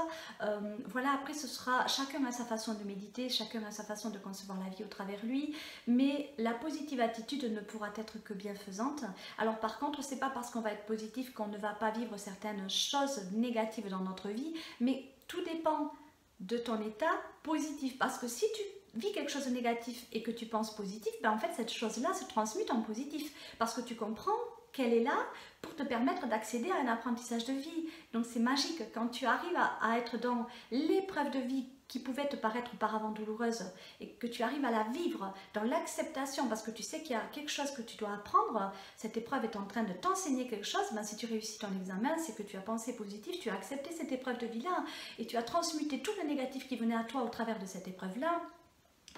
Voilà, après, ce sera chacun a sa façon de méditer, chacun a sa façon de concevoir la vie au travers lui, mais la positive attitude ne pourra être que bienfaisante. Alors par contre, c'est pas parce qu'on va être positif qu'on ne va pas vivre certaines choses négatives dans notre vie, mais tout dépend de ton état positif, parce que si tu vis quelque chose de négatif et que tu penses positif, en fait cette chose-là se transmute en positif parce que tu comprends qu'elle est là pour te permettre d'accéder à un apprentissage de vie. Donc c'est magique quand tu arrives à être dans l'épreuve de vie qui pouvait te paraître auparavant douloureuse et que tu arrives à la vivre dans l'acceptation parce que tu sais qu'il y a quelque chose que tu dois apprendre, cette épreuve est en train de t'enseigner quelque chose, si tu réussis ton examen, c'est que tu as pensé positif, tu as accepté cette épreuve de vie-là et tu as transmuté tout le négatif qui venait à toi au travers de cette épreuve-là,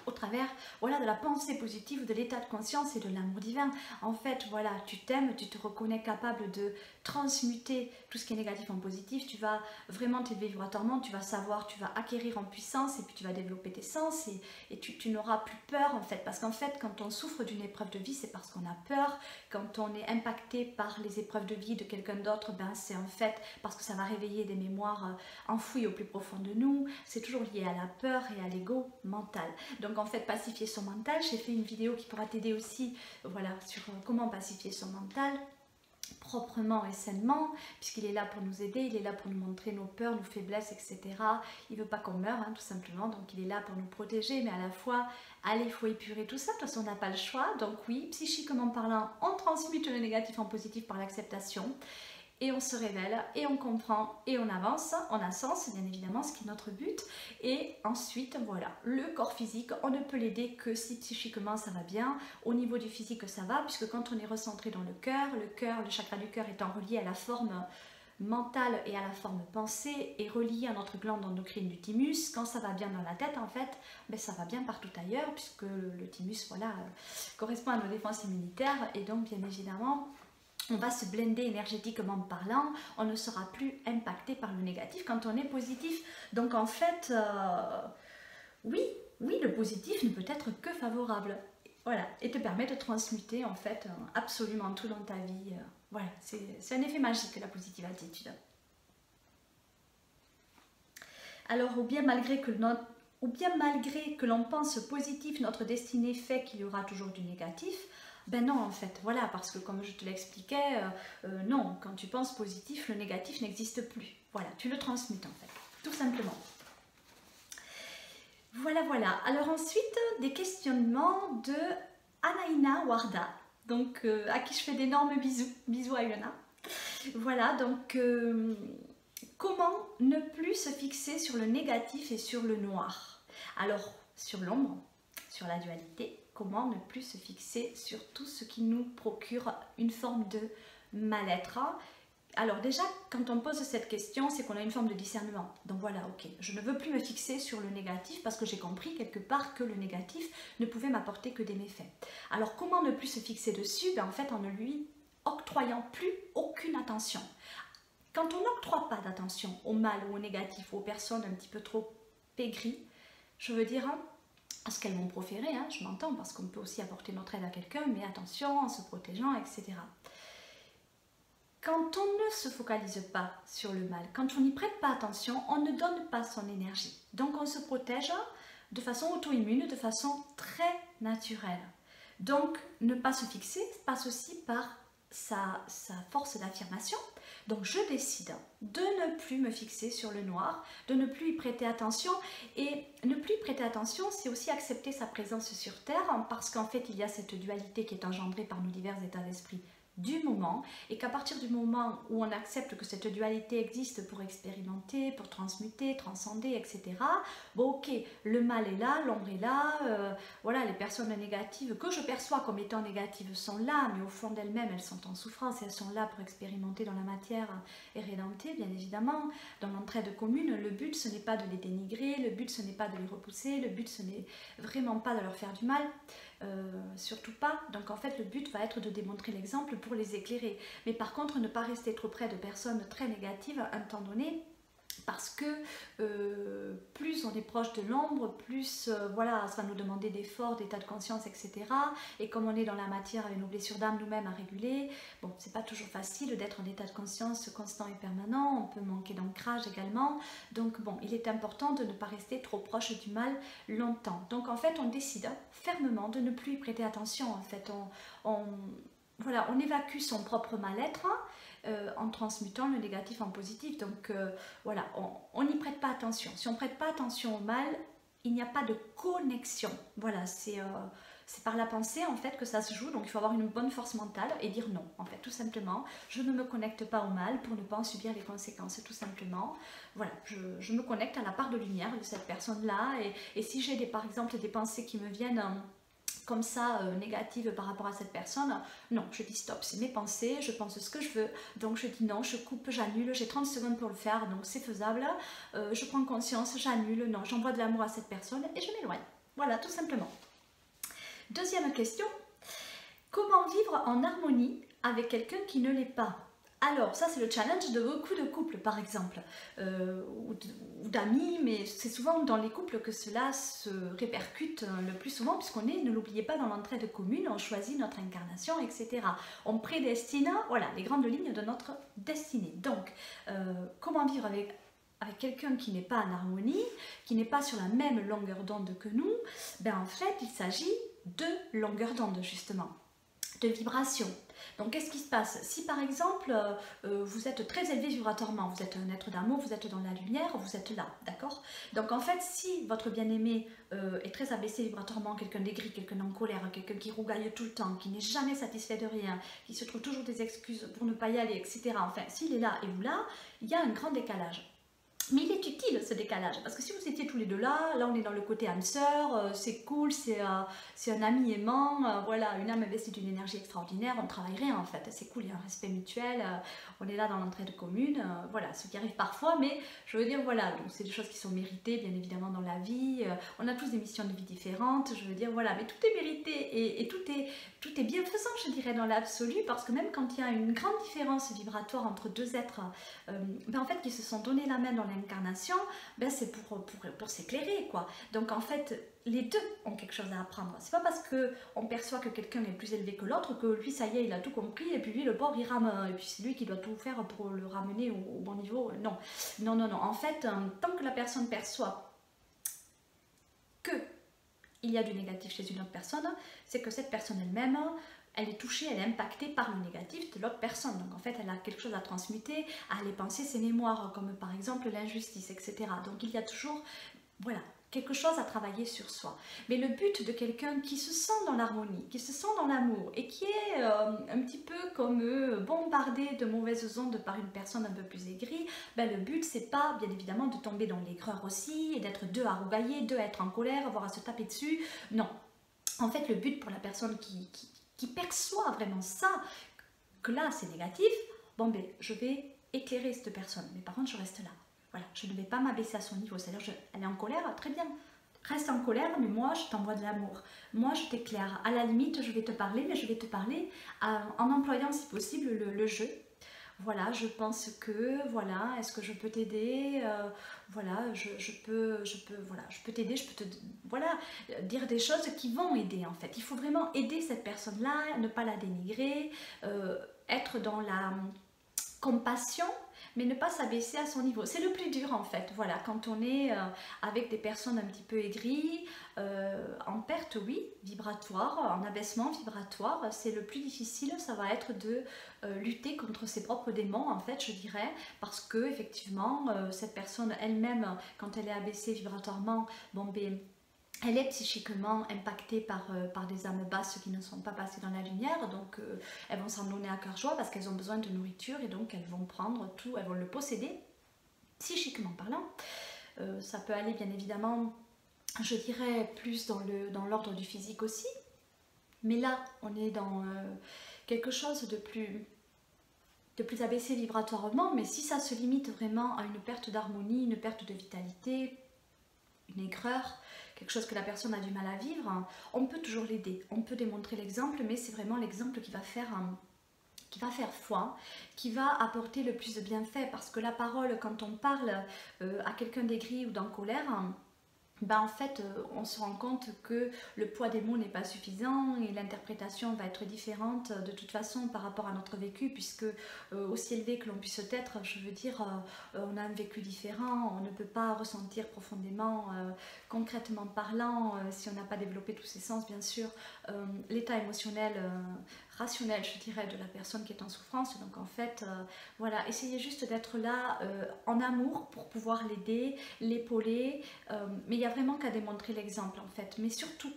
au travers de la pensée positive, de l'état de conscience et de l'amour divin. En fait, voilà, tu t'aimes, tu te reconnais capable de transmuter tout ce qui est négatif en positif, tu vas vraiment t'élever vibratoirement, tu vas savoir, tu vas acquérir en puissance et puis tu vas développer tes sens et tu n'auras plus peur en fait, parce qu'en fait quand on souffre d'une épreuve de vie, c'est parce qu'on a peur. Quand on est impacté par les épreuves de vie de quelqu'un d'autre, c'est en fait parce que ça va réveiller des mémoires enfouies au plus profond de nous. C'est toujours lié à la peur et à l'ego mental. Donc en fait, pacifier son mental, j'ai fait une vidéo qui pourra t'aider aussi, voilà, sur comment pacifier son mental. proprement et sainement, puisqu'il est là pour nous aider, il est là pour nous montrer nos peurs, nos faiblesses, etc. Il ne veut pas qu'on meure, hein, tout simplement, donc il est là pour nous protéger, mais à la fois, allez, il faut épurer tout ça, de toute façon on n'a pas le choix, donc oui, psychiquement parlant, on transmute le négatif en positif par l'acceptation, et on se révèle, et on comprend, et on avance, on a sens, bien évidemment, ce qui est notre but. Et ensuite, voilà, le corps physique, on ne peut l'aider que si psychiquement ça va bien. Au niveau du physique, ça va, puisque quand on est recentré dans le cœur, le chakra du cœur étant relié à la forme mentale et à la forme pensée, et relié à notre glande endocrine du thymus, quand ça va bien dans la tête, en fait, ben ça va bien partout ailleurs, puisque le thymus, voilà, correspond à nos défenses immunitaires, et donc, bien évidemment, on va se blender énergétiquement parlant, on ne sera plus impacté par le négatif quand on est positif. Donc en fait, oui, le positif ne peut être que favorable. Voilà, et te permet de transmuter en fait absolument tout dans ta vie. Voilà, c'est un effet magique la positive attitude. Alors, ou bien malgré que l'on pense positif, notre destinée fait qu'il y aura toujours du négatif. Ben non, en fait, voilà, parce que comme je te l'expliquais, non, quand tu penses positif, le négatif n'existe plus. Voilà, tu le transmutes en fait, tout simplement. Voilà, voilà. Alors ensuite, des questionnements de Anaïna Warda, donc à qui je fais d'énormes bisous. Bisous à Yona. Voilà, donc comment ne plus se fixer sur le négatif et sur le noir? Alors, sur l'ombre, sur la dualité, comment ne plus se fixer sur tout ce qui nous procure une forme de mal-être? Alors déjà, quand on pose cette question, c'est qu'on a une forme de discernement. Donc voilà, ok, je ne veux plus me fixer sur le négatif parce que j'ai compris quelque part que le négatif ne pouvait m'apporter que des méfaits. Alors comment ne plus se fixer dessus? Ben, en fait, en ne lui octroyant plus aucune attention. Quand on n'octroie pas d'attention au mal ou au négatif ou aux personnes un petit peu trop aigries, je veux dire, à ce qu'elles vont proférer, hein, je m'entends, parce qu'on peut aussi apporter notre aide à quelqu'un, mais attention, en se protégeant, etc. Quand on ne se focalise pas sur le mal, quand on n'y prête pas attention, on ne donne pas son énergie. Donc on se protège de façon auto-immune, de façon très naturelle. Donc ne pas se fixer passe aussi par sa force d'affirmation. Donc je décide de ne plus me fixer sur le noir, de ne plus y prêter attention. Et ne plus y prêter attention, c'est aussi accepter sa présence sur Terre, parce qu'en fait il y a cette dualité qui est engendrée par nos divers états d'esprit du moment, et qu'à partir du moment où on accepte que cette dualité existe pour expérimenter, pour transmuter, transcender, etc. Bon ok, le mal est là, l'ombre est là, voilà, les personnes négatives que je perçois comme étant négatives sont là, mais au fond d'elles-mêmes, elles sont en souffrance et elles sont là pour expérimenter dans la matière et rédempter, bien évidemment. Dans l'entraide commune, le but ce n'est pas de les dénigrer, le but ce n'est pas de les repousser, le but ce n'est vraiment pas de leur faire du mal. Surtout pas. Donc en fait le but va être de démontrer l'exemple pour les éclairer, mais par contre ne pas rester trop près de personnes très négatives à un temps donné, parce que plus on est proche de l'ombre, plus voilà, ça va nous demander d'efforts, d'état de conscience, etc. Et comme on est dans la matière avec nos blessures d'âme nous-mêmes à réguler, bon, c'est pas toujours facile d'être en état de conscience constant et permanent, on peut manquer d'ancrage également. Donc bon, il est important de ne pas rester trop proche du mal longtemps. Donc en fait, on décide fermement de ne plus y prêter attention. En fait, voilà, on évacue son propre mal-être en transmutant le négatif en positif. Donc voilà, on n'y prête pas attention. Si on ne prête pas attention au mal, il n'y a pas de connexion. Voilà, c'est par la pensée en fait que ça se joue. Donc il faut avoir une bonne force mentale et dire non, en fait, tout simplement. Je ne me connecte pas au mal pour ne pas en subir les conséquences, tout simplement. Voilà, je me connecte à la part de lumière de cette personne-là. Et si j'ai par exemple des pensées qui me viennent comme ça, négative par rapport à cette personne, non, je dis stop, c'est mes pensées, je pense ce que je veux, donc je dis non, je coupe, j'annule, j'ai 30 secondes pour le faire, donc c'est faisable, je prends conscience, j'annule, non, j'envoie de l'amour à cette personne et je m'éloigne. Voilà, tout simplement. Deuxième question, comment vivre en harmonie avec quelqu'un qui ne l'est pas? Alors, ça c'est le challenge de beaucoup de couples par exemple, ou d'amis, mais c'est souvent dans les couples que cela se répercute le plus souvent, puisqu'on est, ne l'oubliez pas, dans l'entraide commune, on choisit notre incarnation, etc. On prédestine, voilà, les grandes lignes de notre destinée. Donc, comment vivre avec quelqu'un qui n'est pas en harmonie, qui n'est pas sur la même longueur d'onde que nous? Ben en fait, il s'agit de longueur d'onde justement, de vibration. Donc qu'est-ce qui se passe? Si par exemple vous êtes très élevé vibratoirement, vous êtes un être d'amour, vous êtes dans la lumière, vous êtes là, d'accord? Donc en fait, si votre bien-aimé est très abaissé vibratoirement, quelqu'un d'aigri, quelqu'un en colère, quelqu'un qui rougaille tout le temps, qui n'est jamais satisfait de rien, qui se trouve toujours des excuses pour ne pas y aller, etc. Enfin, s'il est là et vous là, il y a un grand décalage. Mais il est utile ce décalage, parce que si vous étiez tous les deux là, là on est dans le côté âme sœur, c'est cool, c'est un ami aimant, voilà, une âme investie d'une énergie extraordinaire, on travaillerait en fait, c'est cool, il y a un respect mutuel, on est là dans l'entraide commune, voilà, ce qui arrive parfois, mais je veux dire, voilà, donc c'est des choses qui sont méritées bien évidemment dans la vie, on a tous des missions de vie différentes, je veux dire, voilà, mais tout est mérité et tout est bienfaisant, je dirais, dans l'absolu, parce que même quand il y a une grande différence vibratoire entre deux êtres, ben en fait, qui se sont donné la main dans l'incarnation, ben c'est pour s'éclairer, quoi. Donc en fait, les deux ont quelque chose à apprendre. C'est pas parce que on perçoit que quelqu'un est plus élevé que l'autre que lui, ça y est, il a tout compris, et puis lui, le pauvre, il rame, et puis c'est lui qui doit tout faire pour le ramener au bon niveau. Non, non, non, non. En fait, tant que la personne perçoit que il y a du négatif chez une autre personne, c'est que cette personne elle-même, elle est touchée, elle est impactée par le négatif de l'autre personne. Donc en fait, elle a quelque chose à transmuter, à aller penser ses mémoires, comme par exemple l'injustice, etc. Donc il y a toujours, voilà, quelque chose à travailler sur soi. Mais le but de quelqu'un qui se sent dans l'harmonie, qui se sent dans l'amour et qui est un petit peu comme bombardé de mauvaises ondes par une personne un peu plus aigrie, ben le but c'est pas bien évidemment de tomber dans l'aigreur aussi et d'être deux à rougailler, deux à être en colère, avoir à se taper dessus. Non. En fait, le but pour la personne qui perçoit vraiment ça, que là c'est négatif, bon ben je vais éclairer cette personne, mais par contre je reste là. Voilà, je ne vais pas m'abaisser à son niveau, c'est-à-dire elle est en colère, très bien, reste en colère, mais moi je t'envoie de l'amour, moi je t'éclaire, à la limite je vais te parler, mais je vais te parler en employant si possible le jeu. Voilà, je pense que, voilà, est-ce que je peux t'aider, voilà, je peux t'aider, je peux te, voilà, dire des choses qui vont aider en fait. Il faut vraiment aider cette personne-là, ne pas la dénigrer, être dans la compassion, mais ne pas s'abaisser à son niveau. C'est le plus dur en fait, voilà, quand on est avec des personnes un petit peu aigries, en perte, oui, vibratoire, en abaissement vibratoire, c'est le plus difficile, ça va être de lutter contre ses propres démons en fait, je dirais, parce que effectivement, cette personne elle-même, quand elle est abaissée vibratoirement, bon ben, elle est psychiquement impactée par des âmes basses qui ne sont pas passées dans la lumière, donc elles vont s'en donner à cœur joie parce qu'elles ont besoin de nourriture et donc elles vont prendre tout, elles vont le posséder, psychiquement parlant. Ça peut aller bien évidemment, je dirais, plus dans l'ordre du physique aussi, mais là on est dans quelque chose de plus abaissé vibratoirement, mais si ça se limite vraiment à une perte d'harmonie, une perte de vitalité, une aigreur, quelque chose que la personne a du mal à vivre, on peut toujours l'aider, on peut démontrer l'exemple, mais c'est vraiment l'exemple qui va faire foi, qui va apporter le plus de bienfaits, parce que la parole, quand on parle à quelqu'un d'aigri ou d'en colère, ben en fait, on se rend compte que le poids des mots n'est pas suffisant et l'interprétation va être différente de toute façon par rapport à notre vécu, puisque aussi élevé que l'on puisse être, je veux dire, on a un vécu différent, on ne peut pas ressentir profondément, concrètement parlant, si on n'a pas développé tous ses sens, bien sûr, l'état émotionnel, rationnel, je dirais, de la personne qui est en souffrance. Donc en fait, voilà, essayez juste d'être là en amour pour pouvoir l'aider, l'épauler, mais il y a vraiment qu'à démontrer l'exemple en fait, mais surtout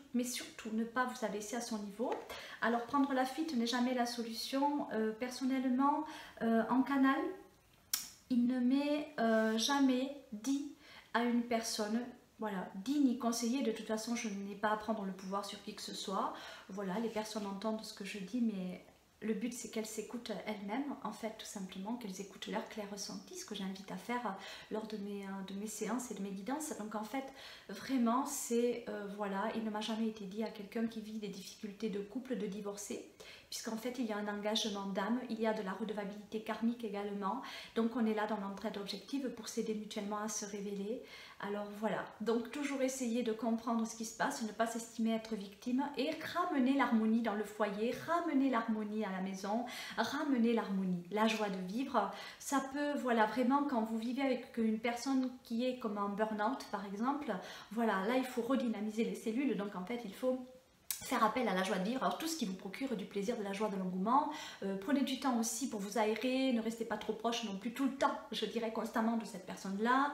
ne pas vous abaisser à son niveau. Alors prendre la fuite n'est jamais la solution. Personnellement, en canal, il ne m'est jamais dit à une personne, voilà, dit ni conseillé, de toute façon je n'ai pas à prendre le pouvoir sur qui que ce soit, voilà, les personnes entendent ce que je dis, mais le but c'est qu'elles s'écoutent elles-mêmes, en fait, tout simplement, qu'elles écoutent leur clair ressenti, ce que j'invite à faire lors de mes séances et de mes guidances. Donc en fait, vraiment, c'est, voilà, il ne m'a jamais été dit à quelqu'un qui vit des difficultés de couple de divorcer, puisqu'en fait il y a un engagement d'âme, il y a de la redevabilité karmique également, donc on est là dans l'entraide objective pour s'aider mutuellement à se révéler. Alors voilà, donc toujours essayer de comprendre ce qui se passe, ne pas s'estimer être victime et ramener l'harmonie dans le foyer, ramener l'harmonie à la maison, ramener l'harmonie, la joie de vivre. Ça peut, voilà, vraiment quand vous vivez avec une personne qui est comme en burn-out par exemple, voilà, là il faut redynamiser les cellules, donc en fait il faut faire appel à la joie de vivre, alors tout ce qui vous procure du plaisir, de la joie, de l'engouement. Prenez du temps aussi pour vous aérer, ne restez pas trop proche non plus tout le temps, je dirais constamment, de cette personne-là.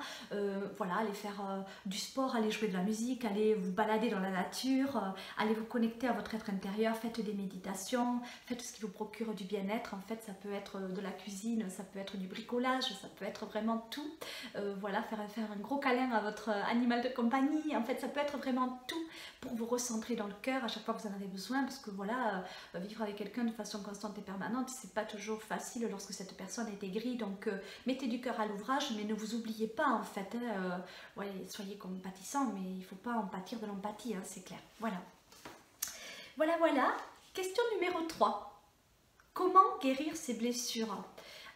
Voilà, allez faire du sport, allez jouer de la musique, allez vous balader dans la nature, allez vous connecter à votre être intérieur, faites des méditations, faites ce qui vous procure du bien-être. En fait, ça peut être de la cuisine, ça peut être du bricolage, ça peut être vraiment tout. Voilà, faire un gros câlin à votre animal de compagnie, en fait, ça peut être vraiment tout pour vous recentrer dans le cœur à chaque fois que vous en avez besoin, parce que voilà, vivre avec quelqu'un de façon constante et permanente, c'est pas toujours facile lorsque cette personne est aigrie. Donc mettez du cœur à l'ouvrage, mais ne vous oubliez pas en fait, ouais, soyez compatissant, mais il faut pas en pâtir de l'empathie, hein, c'est clair. Voilà. Voilà. Question numéro 3. Comment guérir ses blessures?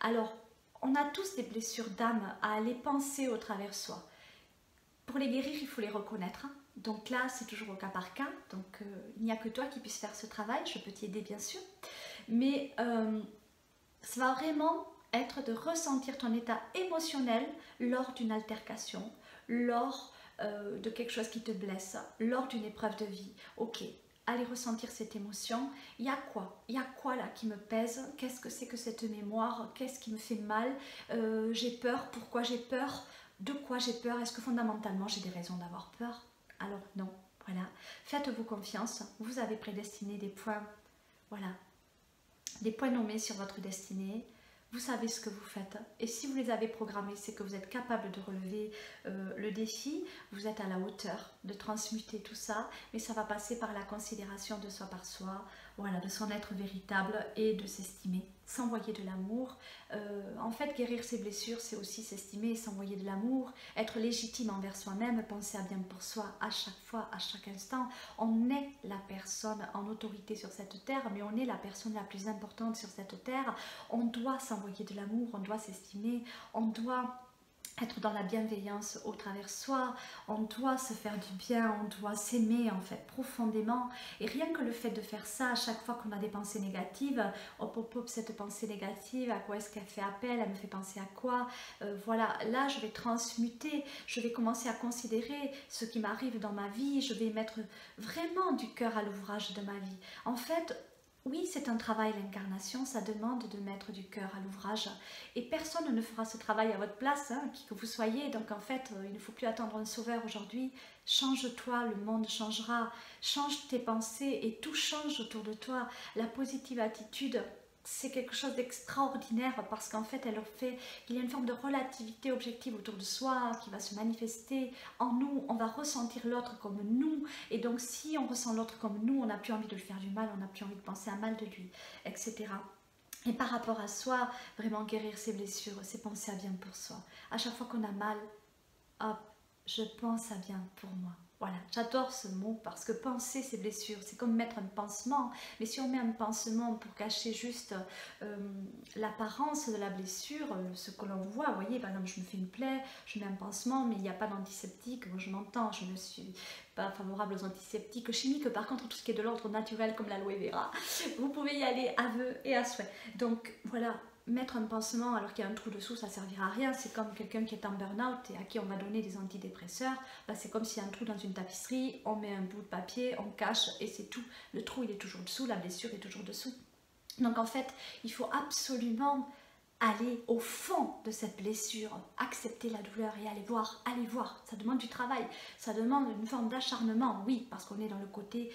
Alors, on a tous des blessures d'âme à aller penser au travers soi. Pour les guérir, il faut les reconnaître, hein. Donc là, c'est toujours au cas par cas. Donc il n'y a que toi qui puisses faire ce travail. Je peux t'y aider bien sûr. Mais ça va vraiment être de ressentir ton état émotionnel lors d'une altercation, lors de quelque chose qui te blesse, lors d'une épreuve de vie. Ok, allez ressentir cette émotion. Il y a quoi? Il y a quoi là qui me pèse? Qu'est-ce que c'est que cette mémoire? Qu'est-ce qui me fait mal? J'ai peur. Pourquoi j'ai peur? De quoi j'ai peur? Est-ce que fondamentalement j'ai des raisons d'avoir peur? Alors non, voilà. Faites-vous confiance. Vous avez prédestiné des points, voilà, des points nommés sur votre destinée. Vous savez ce que vous faites. Et si vous les avez programmés, c'est que vous êtes capable de relever le défi. Vous êtes à la hauteur de transmuter tout ça. Mais ça va passer par la considération de soi par soi. Voilà, de son être véritable et de s'estimer, s'envoyer de l'amour. En fait, guérir ses blessures, c'est aussi s'estimer, s'envoyer de l'amour, être légitime envers soi-même, penser à bien pour soi à chaque fois, à chaque instant. On est la personne en autorité sur cette terre, mais on est la personne la plus importante sur cette terre. On doit s'envoyer de l'amour, on doit s'estimer, on doit être dans la bienveillance au travers soi, on doit se faire du bien, on doit s'aimer en fait profondément. Et rien que le fait de faire ça, à chaque fois qu'on a des pensées négatives, hop hop hop, cette pensée négative, à quoi est-ce qu'elle fait appel, elle me fait penser à quoi, voilà, là je vais transmuter, je vais commencer à considérer ce qui m'arrive dans ma vie, je vais mettre vraiment du cœur à l'ouvrage de ma vie. En fait, oui, c'est un travail, l'incarnation, ça demande de mettre du cœur à l'ouvrage. Et personne ne fera ce travail à votre place, hein, qui que vous soyez. Donc en fait, il ne faut plus attendre un sauveur aujourd'hui. Change-toi, le monde changera. Change tes pensées et tout change autour de toi. La positive attitude, c'est quelque chose d'extraordinaire parce qu'en fait, il y a une forme de relativité objective autour de soi qui va se manifester en nous. On va ressentir l'autre comme nous. Et donc, si on ressent l'autre comme nous, on n'a plus envie de lui faire du mal, on n'a plus envie de penser à mal de lui, etc. Et par rapport à soi, vraiment guérir ses blessures, c'est penser à bien pour soi. À chaque fois qu'on a mal, hop, je pense à bien pour moi. Voilà, j'adore ce mot parce que penser ses blessures, c'est comme mettre un pansement. Mais si on met un pansement pour cacher juste l'apparence de la blessure, ce que l'on voit, vous voyez, par exemple, je me fais une plaie, je mets un pansement, mais il n'y a pas d'antiseptique. Moi, je m'entends, je ne suis pas favorable aux antiseptiques chimiques. Par contre, tout ce qui est de l'ordre naturel, comme l'aloe vera, vous pouvez y aller à vœu et à souhait. Donc, voilà. Mettre un pansement alors qu'il y a un trou dessous, ça ne servira à rien. C'est comme quelqu'un qui est en burn-out et à qui on va donner des antidépresseurs. Bah, c'est comme s'il y a un trou dans une tapisserie, on met un bout de papier, on cache et c'est tout. Le trou, il est toujours dessous, la blessure est toujours dessous. Donc en fait, il faut absolument aller au fond de cette blessure, accepter la douleur et aller voir. Ça demande du travail, ça demande une forme d'acharnement, oui, parce qu'on est dans le côté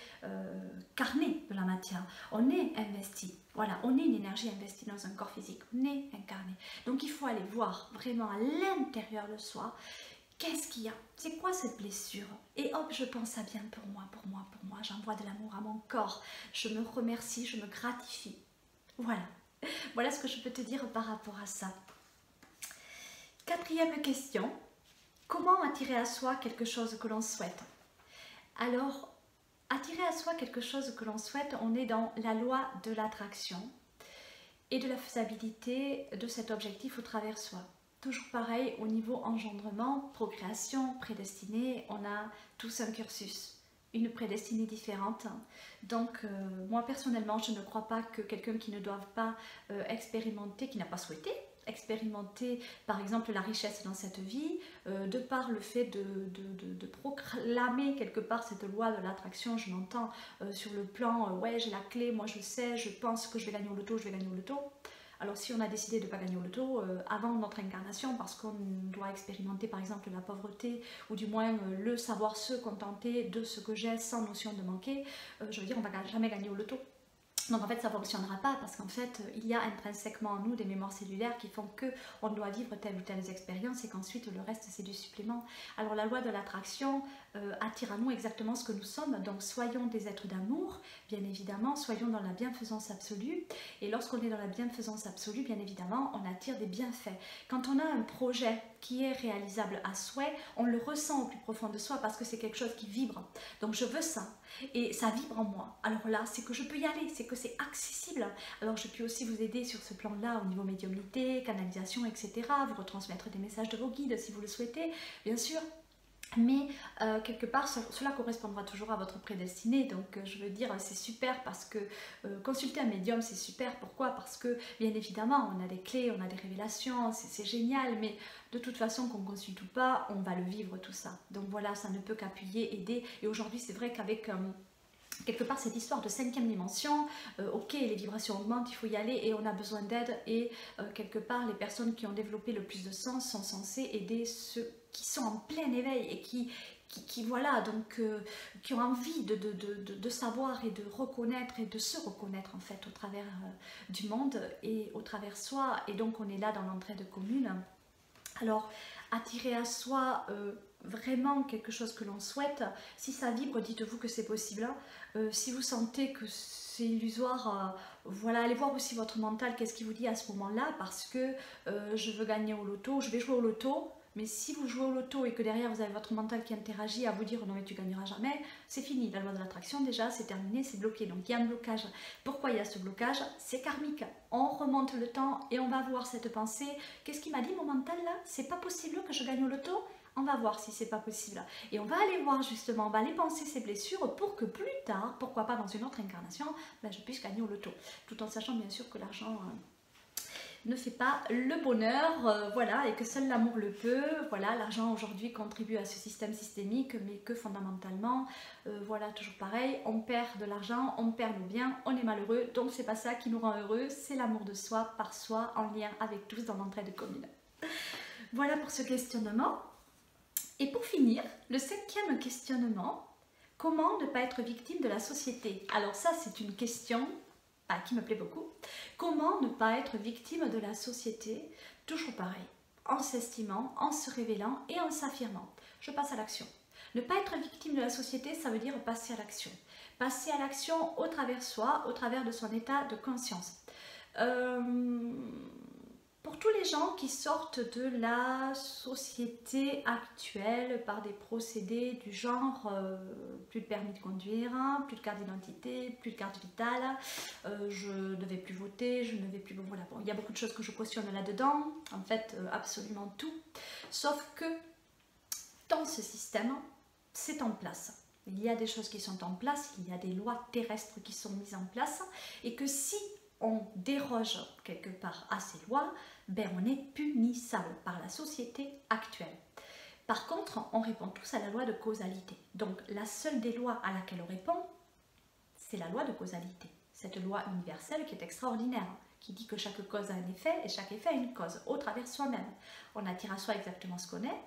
carné de la matière. On est investi, voilà, on est une énergie investie dans un corps physique, on est incarné. Donc il faut aller voir vraiment à l'intérieur de soi, qu'est-ce qu'il y a? C'est quoi cette blessure? Et hop, je pense à bien pour moi, j'envoie de l'amour à mon corps, je me remercie, je me gratifie. Voilà. Voilà ce que je peux te dire par rapport à ça. Quatrième question, comment attirer à soi quelque chose que l'on souhaite? Alors, attirer à soi quelque chose que l'on souhaite, on est dans la loi de l'attraction et de la faisabilité de cet objectif au travers soi. Toujours pareil, au niveau engendrement, procréation, prédestinée, on a tous un cursus, une prédestinée différente. Donc moi personnellement, je ne crois pas que quelqu'un qui ne doit pas expérimenter, qui n'a pas souhaité expérimenter par exemple la richesse dans cette vie, de par le fait de proclamer quelque part cette loi de l'attraction. Je m'entends sur le plan, ouais j'ai la clé, moi je sais, je pense que je vais gagner au loto, je vais gagner au loto. Alors si on a décidé de ne pas gagner au loto avant notre incarnation, parce qu'on doit expérimenter par exemple la pauvreté, ou du moins le savoir se contenter de ce que j'ai sans notion de manquer, je veux dire on ne va jamais gagner au loto. Donc en fait ça ne fonctionnera pas, parce qu'en fait il y a intrinsèquement en nous des mémoires cellulaires qui font qu'on doit vivre telle ou telle expérience et qu'ensuite le reste c'est du supplément. Alors la loi de l'attraction attire à nous exactement ce que nous sommes, donc soyons des êtres d'amour, bien évidemment, soyons dans la bienfaisance absolue, et lorsqu'on est dans la bienfaisance absolue, bien évidemment, on attire des bienfaits. Quand on a un projet qui est réalisable à souhait, on le ressent au plus profond de soi parce que c'est quelque chose qui vibre. Donc je veux ça, et ça vibre en moi. Alors là, c'est que je peux y aller, c'est que c'est accessible. Alors je peux aussi vous aider sur ce plan-là au niveau médiumnité, canalisation, etc. Vous retransmettre des messages de vos guides si vous le souhaitez, bien sûr. Mais quelque part cela correspondra toujours à votre prédestiné, donc je veux dire c'est super parce que consulter un médium c'est super. Pourquoi? Parce que bien évidemment on a des clés, on a des révélations, c'est génial, mais de toute façon qu'on consulte ou pas, on va le vivre tout ça. Donc voilà, ça ne peut qu'appuyer, aider, et aujourd'hui c'est vrai qu'avec quelque part cette histoire de 5e dimension, ok les vibrations augmentent, il faut y aller et on a besoin d'aide, et quelque part les personnes qui ont développé le plus de sens sont censées aider ceux qui sont en plein éveil et qui voilà, donc qui ont envie de savoir et de reconnaître et de se reconnaître en fait au travers du monde et au travers soi, et donc on est là dans l'entraide commune. Alors attirer à soi vraiment quelque chose que l'on souhaite, si ça vibre, dites-vous que c'est possible. Si vous sentez que c'est illusoire, voilà, allez voir aussi votre mental, qu'est-ce qu'il vous dit à ce moment-là, parce que je veux gagner au loto, je vais jouer au loto. Mais si vous jouez au loto et que derrière vous avez votre mental qui interagit à vous dire non mais tu gagneras jamais, c'est fini, la loi de l'attraction déjà c'est terminé, c'est bloqué. Donc il y a un blocage. Pourquoi il y a ce blocage? C'est karmique. On remonte le temps et on va voir cette pensée. Qu'est-ce qui m'a dit mon mental là? C'est pas possible que je gagne au loto? On va voir si c'est pas possible. Et on va aller voir justement, on va aller penser ces blessures pour que plus tard, pourquoi pas dans une autre incarnation, ben, je puisse gagner au loto. Tout en sachant bien sûr que l'argent ne fait pas le bonheur, voilà, et que seul l'amour le peut. Voilà, l'argent aujourd'hui contribue à ce système systémique, mais que fondamentalement, voilà, toujours pareil, on perd de l'argent, on perd nos biens, on est malheureux, donc c'est pas ça qui nous rend heureux, c'est l'amour de soi, par soi, en lien avec tous dans l'entraide commune. Voilà pour ce questionnement. Et pour finir, le 5e questionnement, comment ne pas être victime de la société? Alors ça, c'est une question qui me plaît beaucoup. Comment ne pas être victime de la société? Toujours pareil, en s'estimant, en se révélant et en s'affirmant. Je passe à l'action. Ne pas être victime de la société, ça veut dire passer à l'action. Passer à l'action au travers soi, au travers de son état de conscience. Pour tous les gens qui sortent de la société actuelle par des procédés du genre plus de permis de conduire, plus de carte d'identité, plus de carte vitale, je ne vais plus voter, je ne vais plus... Bon, voilà, bon, il y a beaucoup de choses que je cautionne là-dedans, en fait absolument tout, sauf que dans ce système, c'est en place. Il y a des choses qui sont en place, il y a des lois terrestres qui sont mises en place, et que si on déroge quelque part à ces lois, ben on est punissable par la société actuelle. Par contre, on répond tous à la loi de causalité. Donc la seule des lois à laquelle on répond, c'est la loi de causalité. Cette loi universelle qui est extraordinaire, qui dit que chaque cause a un effet et chaque effet a une cause, au travers soi-même. On attire à soi exactement ce qu'on est,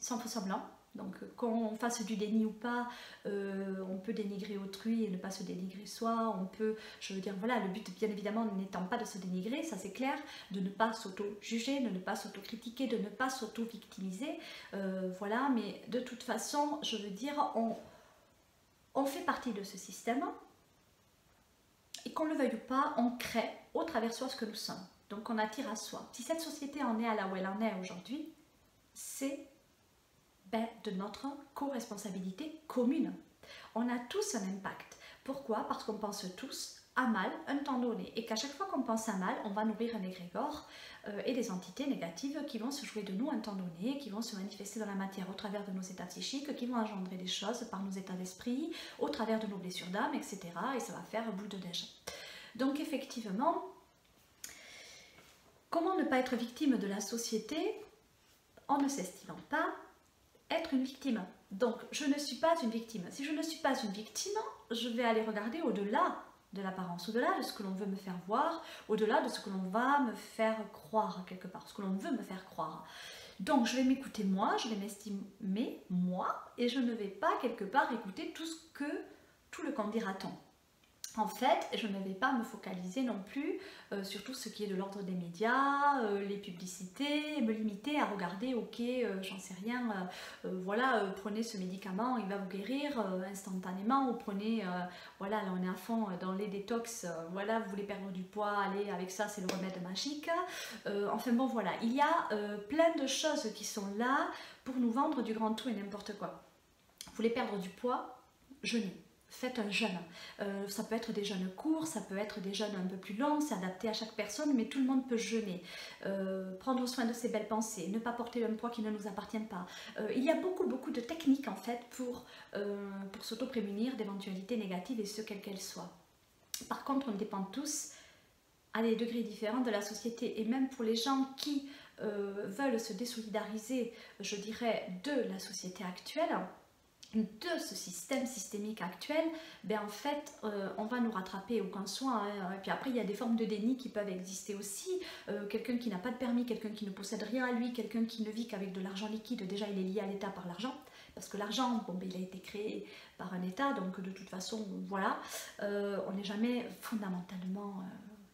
sans faux semblant. Donc qu'on fasse du déni ou pas, on peut dénigrer autrui et ne pas se dénigrer soi, on peut, je veux dire, voilà, le but bien évidemment n'étant pas de se dénigrer, ça c'est clair, de ne pas s'auto-juger, de ne pas s'auto-critiquer, de ne pas s'auto-victimiser, voilà, mais de toute façon, je veux dire, on fait partie de ce système, et qu'on le veuille ou pas, on crée au travers soi ce que nous sommes, donc on attire à soi. Si cette société en est à là où elle en est aujourd'hui, c'est de notre co-responsabilité commune. On a tous un impact. Pourquoi? Parce qu'on pense tous à mal un temps donné, et qu'à chaque fois qu'on pense à mal, on va nourrir un égrégore et des entités négatives qui vont se jouer de nous un temps donné, qui vont se manifester dans la matière au travers de nos états psychiques, qui vont engendrer des choses par nos états d'esprit, au travers de nos blessures d'âme, etc. Et ça va faire boule de neige. Donc effectivement, Comment ne pas être victime de la société en ne s'estimant pas être une victime? Donc, je ne suis pas une victime. Si je ne suis pas une victime, je vais aller regarder au-delà de l'apparence, au-delà de ce que l'on veut me faire voir, au-delà de ce que l'on va me faire croire quelque part, ce que l'on veut me faire croire. Donc, je vais m'écouter moi, je vais m'estimer moi, et je ne vais pas quelque part écouter tout le qu'en dira-t-on. En fait, je ne vais pas me focaliser non plus sur tout ce qui est de l'ordre des médias, les publicités, me limiter à regarder, ok, j'en sais rien, voilà, prenez ce médicament, il va vous guérir instantanément, ou prenez, voilà, là on est à fond dans les détox, voilà, vous voulez perdre du poids, allez, avec ça c'est le remède magique. Enfin bon, voilà, il y a plein de choses qui sont là pour nous vendre du grand tout et n'importe quoi. Vous voulez perdre du poids, jeûnez. Faites un jeûne. Ça peut être des jeûnes courts, ça peut être des jeûnes un peu plus longs, c'est adapté à chaque personne, mais tout le monde peut jeûner. Prendre soin de ses belles pensées, ne pas porter un poids qui ne nous appartient pas. Il y a beaucoup de techniques en fait pour s'auto-prémunir d'éventualités négatives et ce quelles qu'elles soient. Par contre, on dépend tous à des degrés différents de la société, et même pour les gens qui veulent se désolidariser, je dirais, de la société actuelle, de ce système systémique actuel, ben en fait on va nous rattraper où qu'on soit, hein. Et puis après il y a des formes de déni qui peuvent exister aussi, quelqu'un qui n'a pas de permis, quelqu'un qui ne possède rien à lui, quelqu'un qui ne vit qu'avec de l'argent liquide, déjà il est lié à l'État par l'argent, parce que l'argent, bon, ben, il a été créé par un État, donc de toute façon voilà, on n'est jamais fondamentalement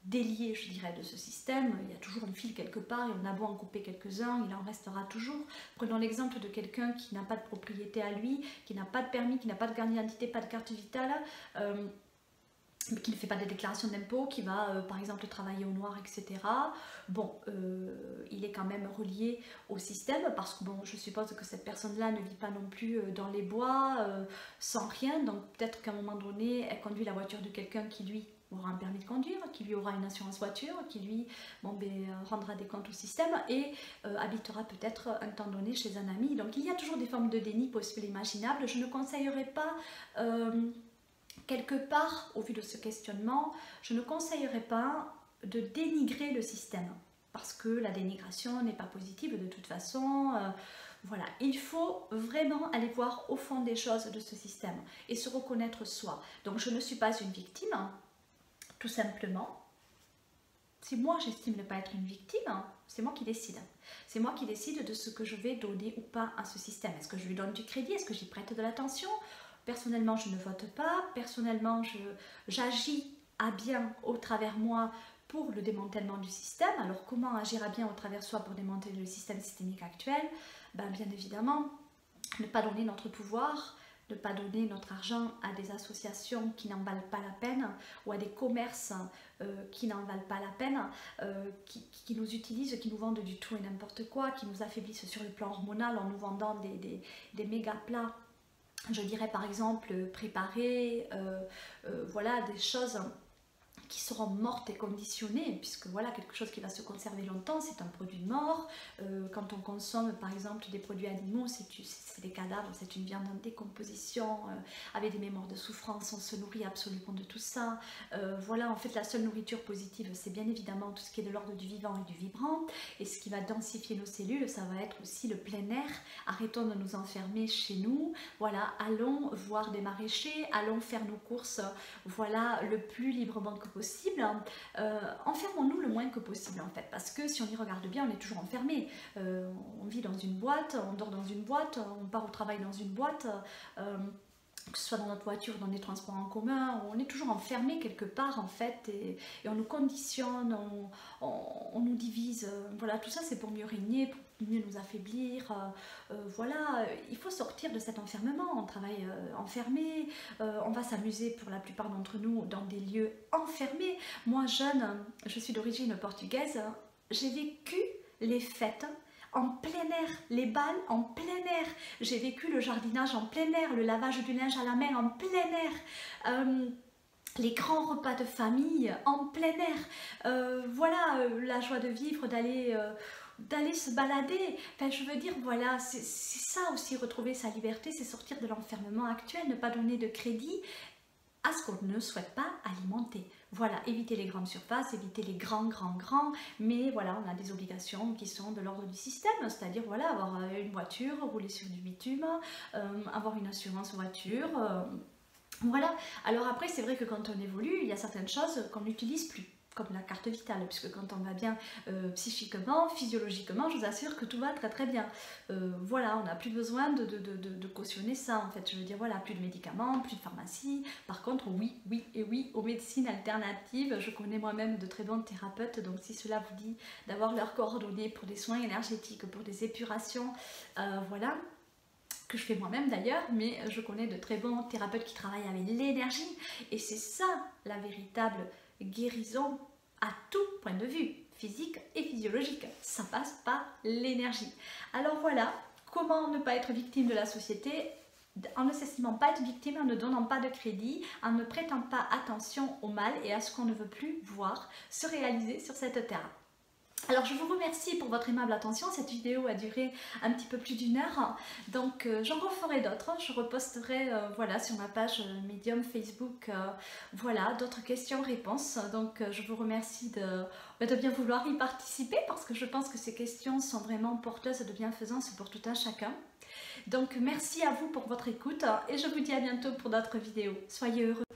délié, je dirais, de ce système. Il y a toujours un fil quelque part, et on a beau en couper quelques-uns, il en restera toujours. Prenons l'exemple de quelqu'un qui n'a pas de propriété à lui, qui n'a pas de permis, qui n'a pas de carte d'identité, pas de carte vitale, qui ne fait pas de déclaration d'impôt, qui va par exemple travailler au noir, etc. Bon, il est quand même relié au système, parce que bon, je suppose que cette personne-là ne vit pas non plus dans les bois, sans rien, donc peut-être qu'à un moment donné, elle conduit la voiture de quelqu'un qui lui aura un permis de conduire, qui lui aura une assurance voiture, qui lui rendra des comptes au système et habitera peut-être un temps donné chez un ami. Donc il y a toujours des formes de déni possibles et imaginables. Je ne conseillerais pas, quelque part, au vu de ce questionnement, je ne conseillerais pas de dénigrer le système, parce que la dénigration n'est pas positive de toute façon. Voilà, il faut vraiment aller voir au fond des choses de ce système et se reconnaître soi. Donc je ne suis pas une victime, tout simplement. Si moi j'estime ne pas être une victime, c'est moi qui décide. C'est moi qui décide de ce que je vais donner ou pas à ce système. Est-ce que je lui donne du crédit? Est-ce que j'y prête de l'attention? Personnellement, je ne vote pas. Personnellement, j'agis à bien au travers moi pour le démantèlement du système. Alors comment agir à bien au travers soi pour démanteler le système systémique actuel? Ben, bien évidemment, ne pas donner notre pouvoir, ne pas donner notre argent à des associations qui n'en valent pas la peine, ou à des commerces qui n'en valent pas la peine, qui nous utilisent, qui nous vendent du tout et n'importe quoi, qui nous affaiblissent sur le plan hormonal en nous vendant des méga plats, je dirais par exemple préparés, voilà, des choses qui seront mortes et conditionnées, puisque voilà, quelque chose qui va se conserver longtemps, c'est un produit mort. Quand on consomme par exemple des produits animaux, c'est des cadavres, c'est une viande en décomposition, avec des mémoires de souffrance, on se nourrit absolument de tout ça. Voilà, en fait la seule nourriture positive, c'est bien évidemment tout ce qui est de l'ordre du vivant et du vibrant, et ce qui va densifier nos cellules, ça va être aussi le plein air. Arrêtons de nous enfermer chez nous, voilà, allons voir des maraîchers, allons faire nos courses, voilà, le plus librement que possible, enfermons-nous le moins que possible en fait, parce que si on y regarde bien, on est toujours enfermé. On vit dans une boîte, on dort dans une boîte, on part au travail dans une boîte, que ce soit dans notre voiture, dans des transports en commun, on est toujours enfermé quelque part en fait, et on nous conditionne, on nous divise, voilà, tout ça c'est pour mieux régner, pour mieux nous affaiblir, voilà, il faut sortir de cet enfermement. On travaille enfermé, on va s'amuser pour la plupart d'entre nous dans des lieux enfermés. Moi jeune, je suis d'origine portugaise, j'ai vécu les fêtes en plein air, les balles en plein air, j'ai vécu le jardinage en plein air, le lavage du linge à la main en plein air, les grands repas de famille en plein air, voilà, la joie de vivre, d'aller se balader. Enfin, je veux dire, voilà, c'est ça aussi, retrouver sa liberté, c'est sortir de l'enfermement actuel, ne pas donner de crédit à ce qu'on ne souhaite pas alimenter. Voilà, éviter les grandes surfaces, éviter les grands, mais voilà, on a des obligations qui sont de l'ordre du système, c'est-à-dire voilà, avoir une voiture, rouler sur du bitume, avoir une assurance voiture, voilà. Alors après, c'est vrai que quand on évolue, il y a certaines choses qu'on n'utilise plus, comme la carte vitale, puisque quand on va bien psychiquement, physiologiquement, je vous assure que tout va très bien. Voilà, on n'a plus besoin de cautionner ça, en fait. Je veux dire, voilà, plus de médicaments, plus de pharmacie. Par contre, oui, aux médecines alternatives. Je connais moi-même de très bons thérapeutes, donc si cela vous dit d'avoir leurs coordonnées pour des soins énergétiques, pour des épurations, voilà, que je fais moi-même d'ailleurs, mais je connais de très bons thérapeutes qui travaillent avec l'énergie, et c'est ça la véritable guérison à tout point de vue, physique et physiologique. Ça passe par l'énergie. Alors voilà, comment ne pas être victime de la société en ne s'estimant pas être victime, en ne donnant pas de crédit, en ne prêtant pas attention au mal et à ce qu'on ne veut plus voir se réaliser sur cette terre. Alors je vous remercie pour votre aimable attention, cette vidéo a duré un petit peu plus d'1 heure, donc j'en referai d'autres, je reposterai voilà, sur ma page Medium Facebook, voilà, d'autres questions-réponses, donc je vous remercie de bien vouloir y participer parce que je pense que ces questions sont vraiment porteuses de bienfaisance pour tout un chacun. Donc merci à vous pour votre écoute et je vous dis à bientôt pour d'autres vidéos, soyez heureux.